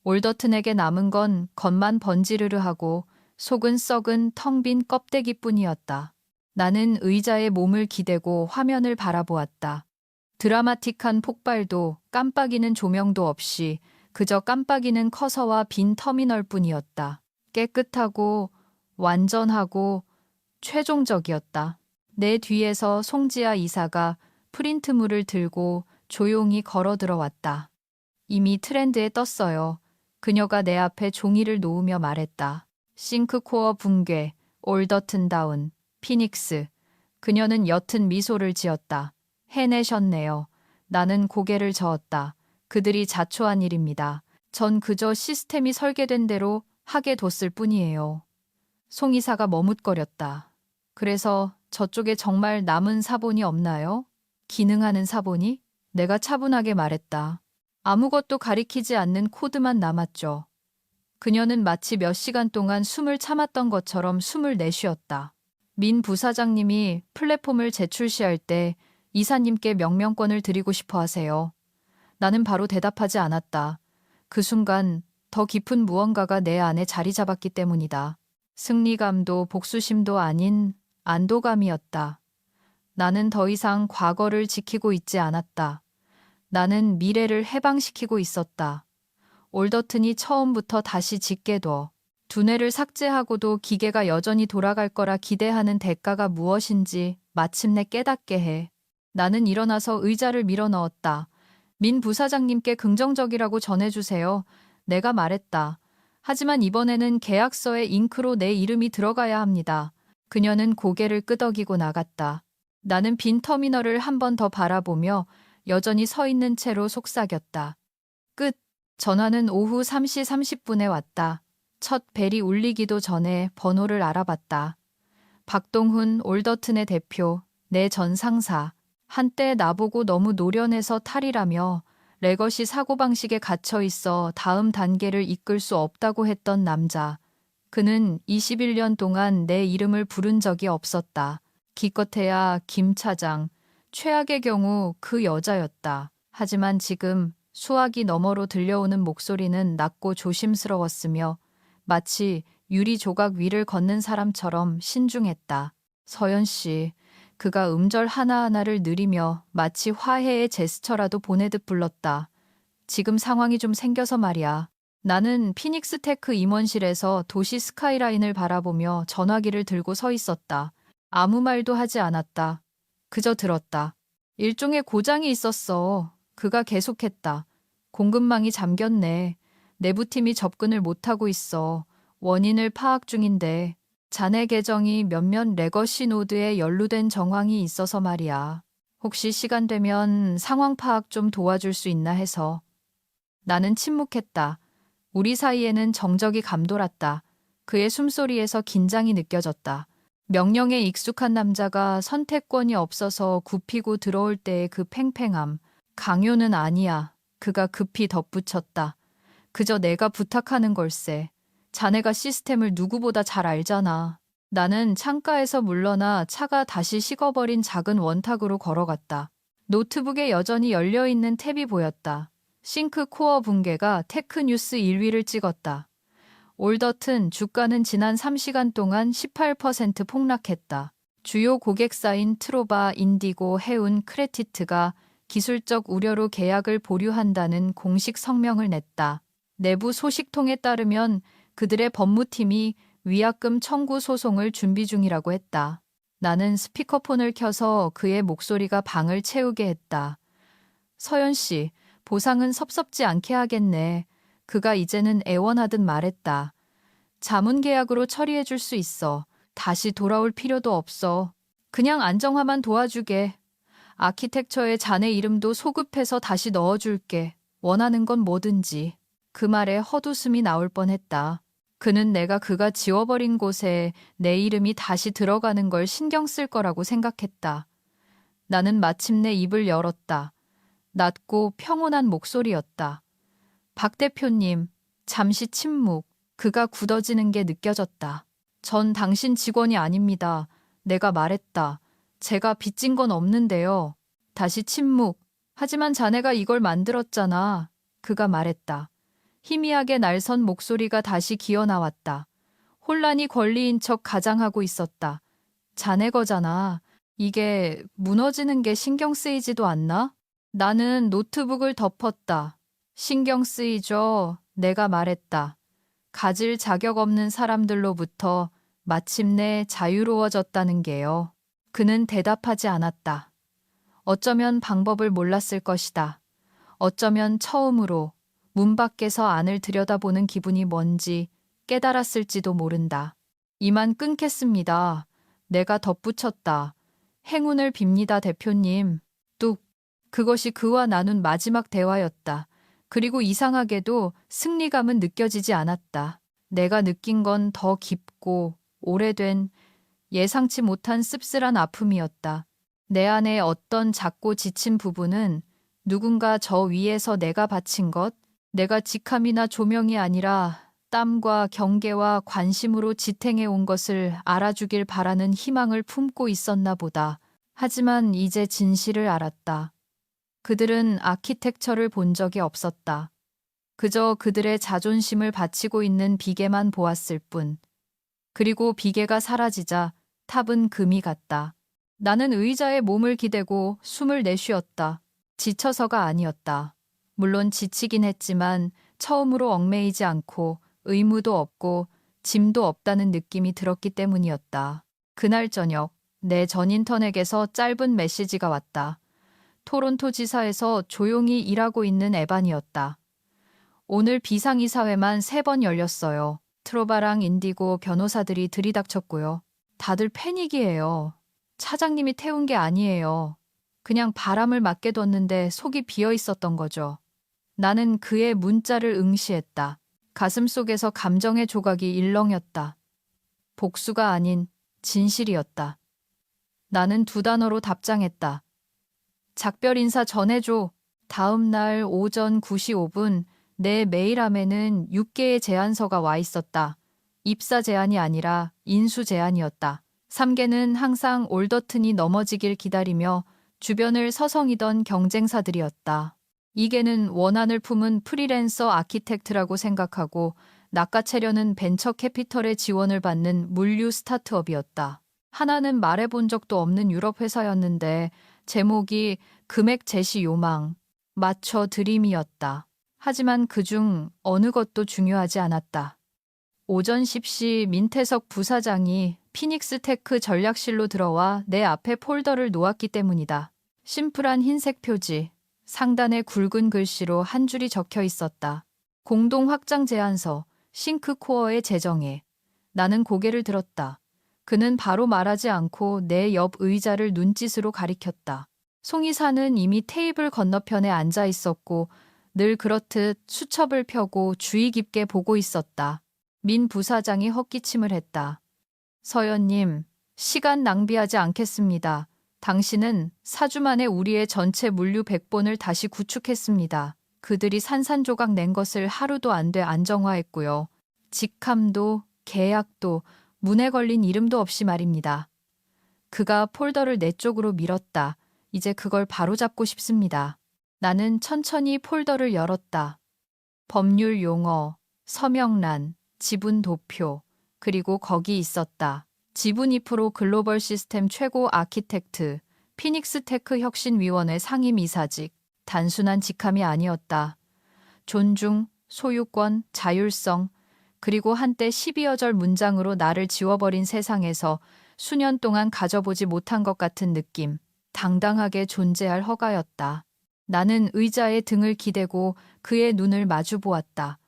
[SPEAKER 1] 올더튼에게 남은 건 겉만 번지르르하고 속은 썩은 텅 빈 껍데기뿐이었다. 나는 의자에 몸을 기대고 화면을 바라보았다. 드라마틱한 폭발도 깜빡이는 조명도 없이 그저 깜빡이는 커서와 빈 터미널뿐이었다. 깨끗하고 완전하고 최종적이었다. 내 뒤에서 송지아 이사가 프린트물을 들고 조용히 걸어 들어왔다. 이미 트렌드에 떴어요. 그녀가 내 앞에 종이를 놓으며 말했다. 싱크코어 붕괴, 올더튼 다운, 피닉스. 그녀는 옅은 미소를 지었다. 해내셨네요. 나는 고개를 저었다. 그들이 자초한 일입니다. 전 그저 시스템이 설계된 대로 하게 뒀을 뿐이에요. 송 이사가 머뭇거렸다. 그래서 저쪽에 정말 남은 사본이 없나요? 기능하는 사본이? 내가 차분하게 말했다. 아무것도 가리키지 않는 코드만 남았죠. 그녀는 마치 몇 시간 동안 숨을 참았던 것처럼 숨을 내쉬었다. 민 부사장님이 플랫폼을 재출시할 때 이사님께 명령권을 드리고 싶어 하세요. 나는 바로 대답하지 않았다. 그 순간 더 깊은 무언가가 내 안에 자리 잡았기 때문이다. 승리감도 복수심도 아닌 안도감이었다. 나는 더 이상 과거를 지키고 있지 않았다. 나는 미래를 해방시키고 있었다. 올더튼이 처음부터 다시 짓게 둬. 두뇌를 삭제하고도 기계가 여전히 돌아갈 거라 기대하는 대가가 무엇인지 마침내 깨닫게 해. 나는 일어나서 의자를 밀어 넣었다. 민 부사장님께 긍정적이라고 전해주세요. 내가 말했다. 하지만 이번에는 계약서에 잉크로 내 이름이 들어가야 합니다. 그녀는 고개를 끄덕이고 나갔다. 나는 빈 터미널을 한 번 더 바라보며 여전히 서 있는 채로 속삭였다. 끝. 전화는 오후 3시 30분에 왔다. 첫 벨이 울리기도 전에 번호를 알아봤다. 박동훈 올더튼의 대표, 내 전 상사. 한때 나보고 너무 노련해서 탈이라며 레거시 사고방식에 갇혀있어 다음 단계를 이끌 수 없다고 했던 남자. 그는 21년 동안 내 이름을 부른 적이 없었다. 기껏해야 김 차장, 최악의 경우 그 여자였다. 하지만 지금 수화기 너머로 들려오는 목소리는 낮고 조심스러웠으며 마치 유리 조각 위를 걷는 사람처럼 신중했다. 서연 씨, 그가 음절 하나하나를 느리며 마치 화해의 제스처라도 보내듯 불렀다. 지금 상황이 좀 생겨서 말이야. 나는 피닉스 테크 임원실에서 도시 스카이라인을 바라보며 전화기를 들고 서 있었다. 아무 말도 하지 않았다. 그저 들었다. 일종의 고장이 있었어. 그가 계속했다. 공급망이 잠겼네. 내부팀이 접근을 못하고 있어. 원인을 파악 중인데 자네 계정이 몇몇 레거시 노드에 연루된 정황이 있어서 말이야. 혹시 시간 되면 상황 파악 좀 도와줄 수 있나 해서. 나는 침묵했다. 우리 사이에는 정적이 감돌았다. 그의 숨소리에서 긴장이 느껴졌다. 명령에 익숙한 남자가 선택권이 없어서 굽히고 들어올 때의 그 팽팽함. 강요는 아니야. 그가 급히 덧붙였다. 그저 내가 부탁하는 걸세. 자네가 시스템을 누구보다 잘 알잖아. 나는 창가에서 물러나 차가 다시 식어버린 작은 원탁으로 걸어갔다. 노트북에 여전히 열려있는 탭이 보였다. 싱크 코어 붕괴가 테크뉴스 1위를 찍었다. 올더튼 주가는 지난 3시간 동안 18% 폭락했다. 주요 고객사인 트로바, 인디고, 해운, 크레티트가 기술적 우려로 계약을 보류한다는 공식 성명을 냈다. 내부 소식통에 따르면 그들의 법무팀이 위약금 청구 소송을 준비 중이라고 했다. 나는 스피커폰을 켜서 그의 목소리가 방을 채우게 했다. 서연 씨, 보상은 섭섭지 않게 하겠네. 그가 이제는 애원하듯 말했다. 자문 계약으로 처리해 줄 수 있어. 다시 돌아올 필요도 없어. 그냥 안정화만 도와주게. 아키텍처에 자네 이름도 소급해서 다시 넣어줄게. 원하는 건 뭐든지. 그 말에 헛웃음이 나올 뻔했다. 그는 내가 그가 지워버린 곳에 내 이름이 다시 들어가는 걸 신경 쓸 거라고 생각했다. 나는 마침내 입을 열었다. 낮고 평온한 목소리였다. 박 대표님, 잠시 침묵. 그가 굳어지는 게 느껴졌다. 전 당신 직원이 아닙니다. 내가 말했다. 제가 빚진 건 없는데요. 다시 침묵. 하지만 자네가 이걸 만들었잖아. 그가 말했다. 희미하게 날선 목소리가 다시 기어나왔다. 혼란이 권리인 척 가장하고 있었다. 자네 거잖아. 이게 무너지는 게 신경 쓰이지도 않나? 나는 노트북을 덮었다. 신경 쓰이죠. 내가 말했다. 가질 자격 없는 사람들로부터 마침내 자유로워졌다는 게요. 그는 대답하지 않았다. 어쩌면 방법을 몰랐을 것이다. 어쩌면 처음으로 문 밖에서 안을 들여다보는 기분이 뭔지 깨달았을지도 모른다. 이만 끊겠습니다. 내가 덧붙였다. 행운을 빕니다, 대표님. 뚝. 그것이 그와 나눈 마지막 대화였다. 그리고 이상하게도 승리감은 느껴지지 않았다. 내가 느낀 건 더 깊고 오래된 예상치 못한 씁쓸한 아픔이었다. 내 안에 어떤 작고 지친 부분은 누군가 저 위에서 내가 바친 것, 내가 직함이나 조명이 아니라 땀과 경계와 관심으로 지탱해 온 것을 알아주길 바라는 희망을 품고 있었나 보다. 하지만 이제 진실을 알았다. 그들은 아키텍처를 본 적이 없었다. 그저 그들의 자존심을 바치고 있는 비계만 보았을 뿐. 그리고 비계가 사라지자 탑은 금이 갔다. 나는 의자에 몸을 기대고 숨을 내쉬었다. 지쳐서가 아니었다. 물론 지치긴 했지만 처음으로 얽매이지 않고 의무도 없고 짐도 없다는 느낌이 들었기 때문이었다. 그날 저녁 내 전 인턴에게서 짧은 메시지가 왔다. 토론토 지사에서 조용히 일하고 있는 에반이었다. 오늘 비상이사회만 3번 열렸어요. 트로바랑 인디고 변호사들이 들이닥쳤고요. 다들 패닉이에요. 차장님이 태운 게 아니에요. 그냥 바람을 맞게 뒀는데 속이 비어 있었던 거죠. 나는 그의 문자를 응시했다. 가슴속에서 감정의 조각이 일렁였다. 복수가 아닌 진실이었다. 나는 2단어로 답장했다. 작별 인사 전해줘. 다음 날 오전 9시 5분 내 메일함에는 6개의 제안서가 와 있었다. 입사 제안이 아니라 인수 제안이었다. 3개는 항상 올더튼이 넘어지길 기다리며 주변을 서성이던 경쟁사들이었다. 2개는 원한을 품은 프리랜서 아키텍트라고 생각하고 낚아채려는 벤처 캐피털의 지원을 받는 물류 스타트업이었다. 하나는 말해본 적도 없는 유럽 회사였는데 제목이 금액 제시 요망, 맞춰 드림이었다. 하지만 그중 어느 것도 중요하지 않았다. 오전 10시 민태석 부사장이 피닉스 테크 전략실로 들어와 내 앞에 폴더를 놓았기 때문이다. 심플한 흰색 표지, 상단에 굵은 글씨로 한 줄이 적혀 있었다. 공동 확장 제안서, 싱크 코어에 재정해. 나는 고개를 들었다. 그는 바로 말하지 않고 내 옆 의자를 눈짓으로 가리켰다. 송 이사는 이미 테이블 건너편에 앉아 있었고 늘 그렇듯 수첩을 펴고 주의 깊게 보고 있었다. 민 부사장이 헛기침을 했다. 서연님, 시간 낭비하지 않겠습니다. 당신은 4주 만에 우리의 전체 물류 100번을 다시 구축했습니다. 그들이 산산조각 낸 것을 하루도 안 돼 안정화했고요. 직함도 계약도 문에 걸린 이름도 없이 말입니다. 그가 폴더를 내 쪽으로 밀었다. 이제 그걸 바로잡고 싶습니다. 나는 천천히 폴더를 열었다. 법률 용어, 서명란, 지분 도표, 그리고 거기 있었다. 지분 2% 글로벌 시스템 최고 아키텍트, 피닉스 테크 혁신위원회 상임이사직. 단순한 직함이 아니었다. 존중, 소유권, 자율성, 그리고 한때 12여 절 문장으로 나를 지워버린 세상에서 수년 동안 가져보지 못한 것 같은 느낌. 당당하게 존재할 허가였다. 나는 의자에 등을 기대고 그의 눈을 마주 보았다.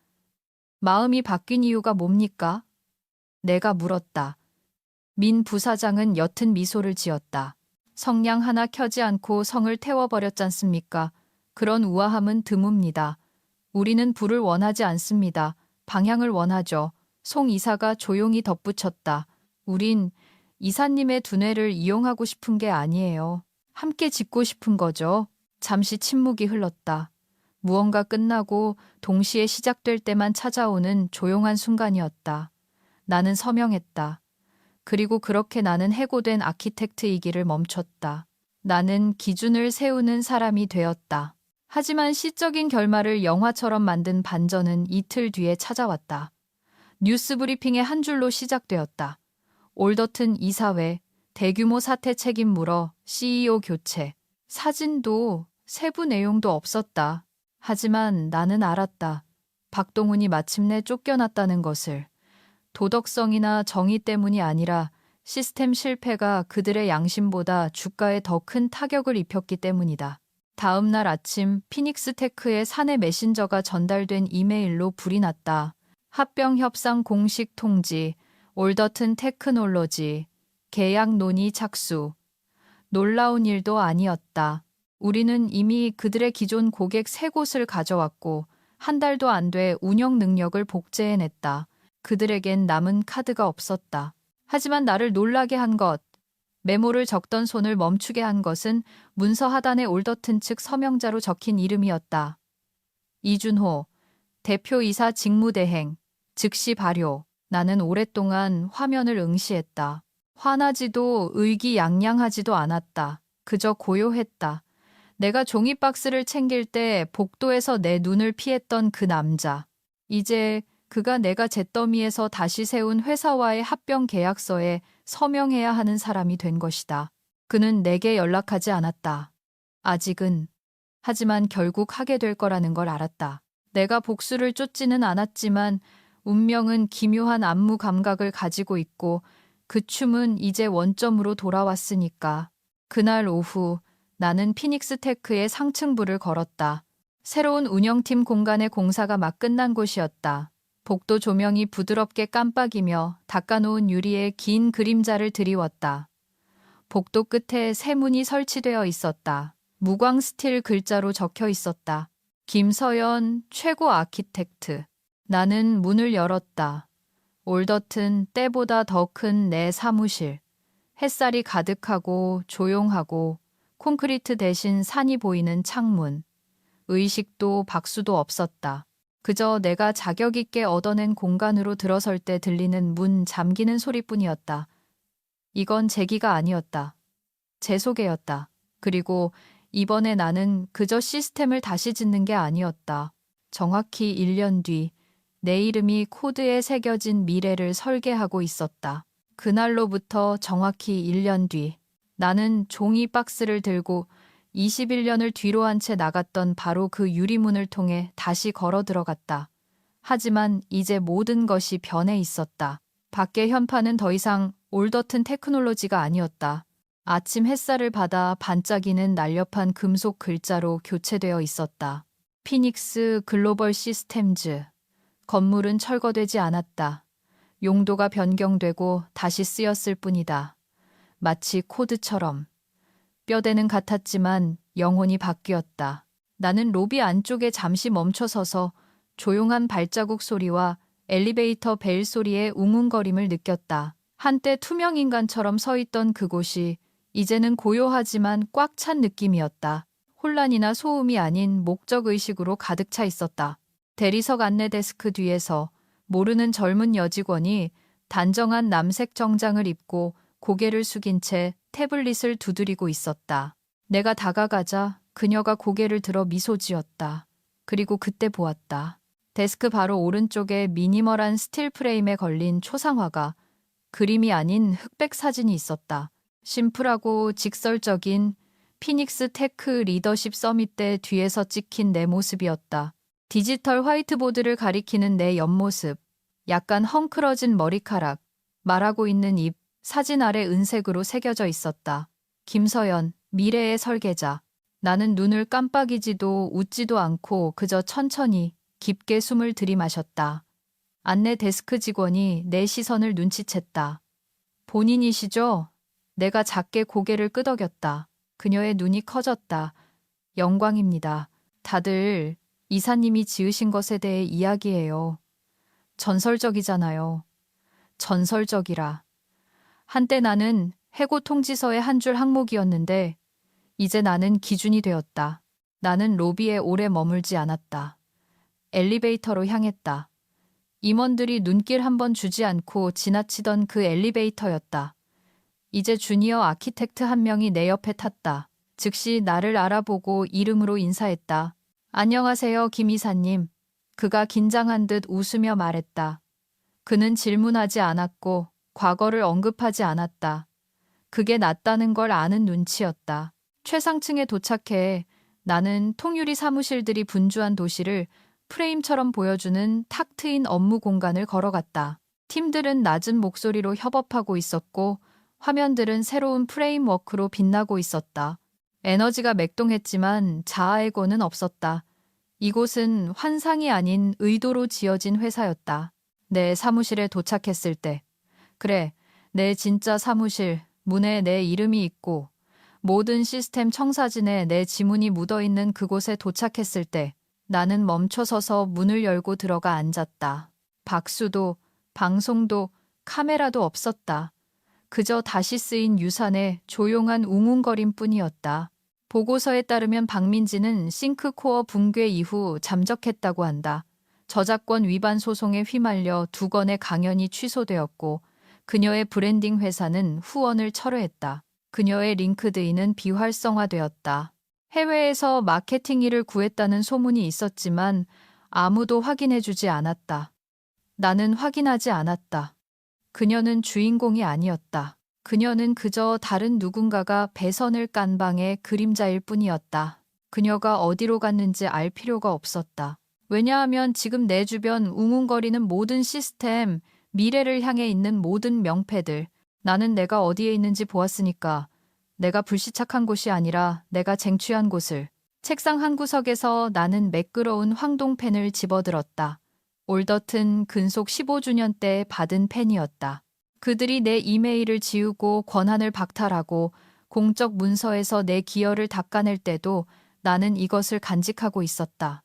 [SPEAKER 1] 마음이 바뀐 이유가 뭡니까? 내가 물었다. 민 부사장은 옅은 미소를 지었다. 성냥 하나 켜지 않고 성을 태워버렸잖습니까? 그런 우아함은 드뭅니다. 우리는 불을 원하지 않습니다. 방향을 원하죠. 송 이사가 조용히 덧붙였다. 우린 이사님의 두뇌를 이용하고 싶은 게 아니에요. 함께 짓고 싶은 거죠. 잠시 침묵이 흘렀다. 무언가 끝나고 동시에 시작될 때만 찾아오는 조용한 순간이었다. 나는 서명했다. 그리고 그렇게 나는 해고된 아키텍트이기를 멈췄다. 나는 기준을 세우는 사람이 되었다. 하지만 시적인 결말을 영화처럼 만든 반전은 이틀 뒤에 찾아왔다. 뉴스 브리핑의 한 줄로 시작되었다. 올더튼 이사회, 대규모 사태 책임 물어 CEO 교체. 사진도 세부 내용도 없었다. 하지만 나는 알았다. 박동훈이 마침내 쫓겨났다는 것을. 도덕성이나 정의 때문이 아니라 시스템 실패가 그들의 양심보다 주가에 더 큰 타격을 입혔기 때문이다. 다음 날 아침 피닉스 테크의 사내 메신저가 전달된 이메일로 불이 났다. 합병 협상 공식 통지, 올더튼 테크놀로지, 계약 논의 착수. 놀라운 일도 아니었다. 우리는 이미 그들의 기존 고객 3곳을 가져왔고 한 달도 안 돼 운영 능력을 복제해냈다. 그들에겐 남은 카드가 없었다. 하지만 나를 놀라게 한 것, 메모를 적던 손을 멈추게 한 것은 문서 하단에 올더튼 측 서명자로 적힌 이름이었다. 이준호, 대표이사 직무대행, 즉시 발효. 나는 오랫동안 화면을 응시했다. 화나지도 의기양양하지도 않았다. 그저 고요했다. 내가 종이박스를 챙길 때 복도에서 내 눈을 피했던 그 남자. 이제 그가 내가 잿더미에서 다시 세운 회사와의 합병 계약서에 서명해야 하는 사람이 된 것이다. 그는 내게 연락하지 않았다. 아직은. 하지만 결국 하게 될 거라는 걸 알았다. 내가 복수를 쫓지는 않았지만 운명은 기묘한 안무 감각을 가지고 있고 그 춤은 이제 원점으로 돌아왔으니까. 그날 오후 나는 피닉스 테크의 상층부를 걸었다. 새로운 운영팀 공간의 공사가 막 끝난 곳이었다. 복도 조명이 부드럽게 깜빡이며 닦아놓은 유리에 긴 그림자를 드리웠다. 복도 끝에 새 문이 설치되어 있었다. 무광 스틸 글자로 적혀 있었다. 김서연 최고 아키텍트. 나는 문을 열었다. 올더튼 때보다 더 큰 내 사무실. 햇살이 가득하고 조용하고 콘크리트 대신 산이 보이는 창문. 의식도 박수도 없었다. 그저 내가 자격 있게 얻어낸 공간으로 들어설 때 들리는 문 잠기는 소리뿐이었다. 이건 제기가 아니었다. 제 소개였다. 그리고 이번에 나는 그저 시스템을 다시 짓는 게 아니었다. 정확히 1년 뒤 내 이름이 코드에 새겨진 미래를 설계하고 있었다. 그날로부터 정확히 1년 뒤 나는 종이 박스를 들고 21년을 뒤로 한 채 나갔던 바로 그 유리문을 통해 다시 걸어 들어갔다. 하지만 이제 모든 것이 변해 있었다. 밖의 현판은 더 이상 올더튼 테크놀로지가 아니었다. 아침 햇살을 받아 반짝이는 날렵한 금속 글자로 교체되어 있었다. 피닉스 글로벌 시스템즈. 건물은 철거되지 않았다. 용도가 변경되고 다시 쓰였을 뿐이다. 마치 코드처럼. 뼈대는 같았지만 영혼이 바뀌었다. 나는 로비 안쪽에 잠시 멈춰서서 조용한 발자국 소리와 엘리베이터 벨 소리의 웅웅거림을 느꼈다. 한때 투명 인간처럼 서 있던 그곳이 이제는 고요하지만 꽉 찬 느낌이었다. 혼란이나 소음이 아닌 목적의식으로 가득 차 있었다. 대리석 안내 데스크 뒤에서 모르는 젊은 여직원이 단정한 남색 정장을 입고 고개를 숙인 채 태블릿을 두드리고 있었다. 내가 다가가자 그녀가 고개를 들어 미소 지었다. 그리고 그때 보았다. 데스크 바로 오른쪽에 미니멀한 스틸 프레임에 걸린 초상화가 그림이 아닌 흑백 사진이 있었다. 심플하고 직설적인 피닉스 테크 리더십 서밋 때 뒤에서 찍힌 내 모습이었다. 디지털 화이트보드를 가리키는 내 옆모습, 약간 헝클어진 머리카락, 말하고 있는 입, 사진 아래 은색으로 새겨져 있었다. 김서연, 미래의 설계자. 나는 눈을 깜빡이지도 웃지도 않고 그저 천천히 깊게 숨을 들이마셨다. 안내 데스크 직원이 내 시선을 눈치챘다. 본인이시죠? 내가 작게 고개를 끄덕였다. 그녀의 눈이 커졌다. 영광입니다. 다들 이사님이 지으신 것에 대해 이야기해요. 전설적이잖아요. 전설적이라. 한때 나는 해고 통지서의 한 줄 항목이었는데 이제 나는 기준이 되었다. 나는 로비에 오래 머물지 않았다. 엘리베이터로 향했다. 임원들이 눈길 한 번 주지 않고 지나치던 그 엘리베이터였다. 이제 주니어 아키텍트 한 명이 내 옆에 탔다. 즉시 나를 알아보고 이름으로 인사했다. 안녕하세요, 김 이사님. 그가 긴장한 듯 웃으며 말했다. 그는 질문하지 않았고 과거를 언급하지 않았다. 그게 낫다는 걸 아는 눈치였다. 최상층에 도착해 나는 통유리 사무실들이 분주한 도시를 프레임처럼 보여주는 탁 트인 업무 공간을 걸어갔다. 팀들은 낮은 목소리로 협업하고 있었고 화면들은 새로운 프레임워크로 빛나고 있었다. 에너지가 맥동했지만 자아에고는 없었다. 이곳은 환상이 아닌 의도로 지어진 회사였다. 내 사무실에 도착했을 때, 그래, 내 진짜 사무실, 문에 내 이름이 있고 모든 시스템 청사진에 내 지문이 묻어있는 그곳에 도착했을 때 나는 멈춰서서 문을 열고 들어가 앉았다. 박수도, 방송도, 카메라도 없었다. 그저 다시 쓰인 유산의 조용한 웅웅거림뿐이었다. 보고서에 따르면 박민지는 싱크코어 붕괴 이후 잠적했다고 한다. 저작권 위반 소송에 휘말려 2건의 강연이 취소되었고 그녀의 브랜딩 회사는 후원을 철회했다. 그녀의 링크드인은 비활성화되었다. 해외에서 마케팅 일을 구했다는 소문이 있었지만 아무도 확인해주지 않았다. 나는 확인하지 않았다. 그녀는 주인공이 아니었다. 그녀는 그저 다른 누군가가 배선을 깐 방의 그림자일 뿐이었다. 그녀가 어디로 갔는지 알 필요가 없었다. 왜냐하면 지금 내 주변 웅웅거리는 모든 시스템, 미래를 향해 있는 모든 명패들, 나는 내가 어디에 있는지 보았으니까 내가 불시착한 곳이 아니라 내가 쟁취한 곳을. 책상 한 구석에서 나는 매끄러운 황동펜을 집어들었다. 올더튼 근속 15주년 때 받은 펜이었다. 그들이 내 이메일을 지우고 권한을 박탈하고 공적 문서에서 내 기여를 닦아낼 때도 나는 이것을 간직하고 있었다.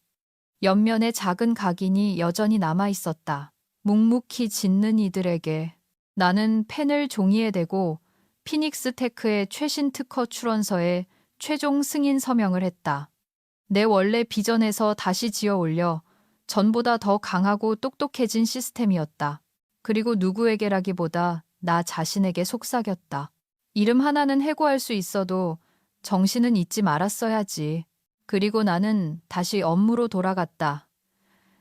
[SPEAKER 1] 옆면에 작은 각인이 여전히 남아 있었다. 묵묵히 짓는 이들에게. 나는 펜을 종이에 대고 피닉스 테크의 최신 특허 출원서에 최종 승인 서명을 했다. 내 원래 비전에서 다시 지어 올려 전보다 더 강하고 똑똑해진 시스템이었다. 그리고 누구에게라기보다 나 자신에게 속삭였다. 이름 하나는 해고할 수 있어도 정신은 잊지 말았어야지. 그리고 나는 다시 업무로 돌아갔다.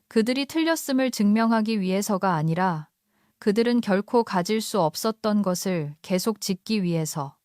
[SPEAKER 1] 그들이 틀렸음을 증명하기 위해서가 아니라 그들은 결코 가질 수 없었던 것을 계속 짓기 위해서.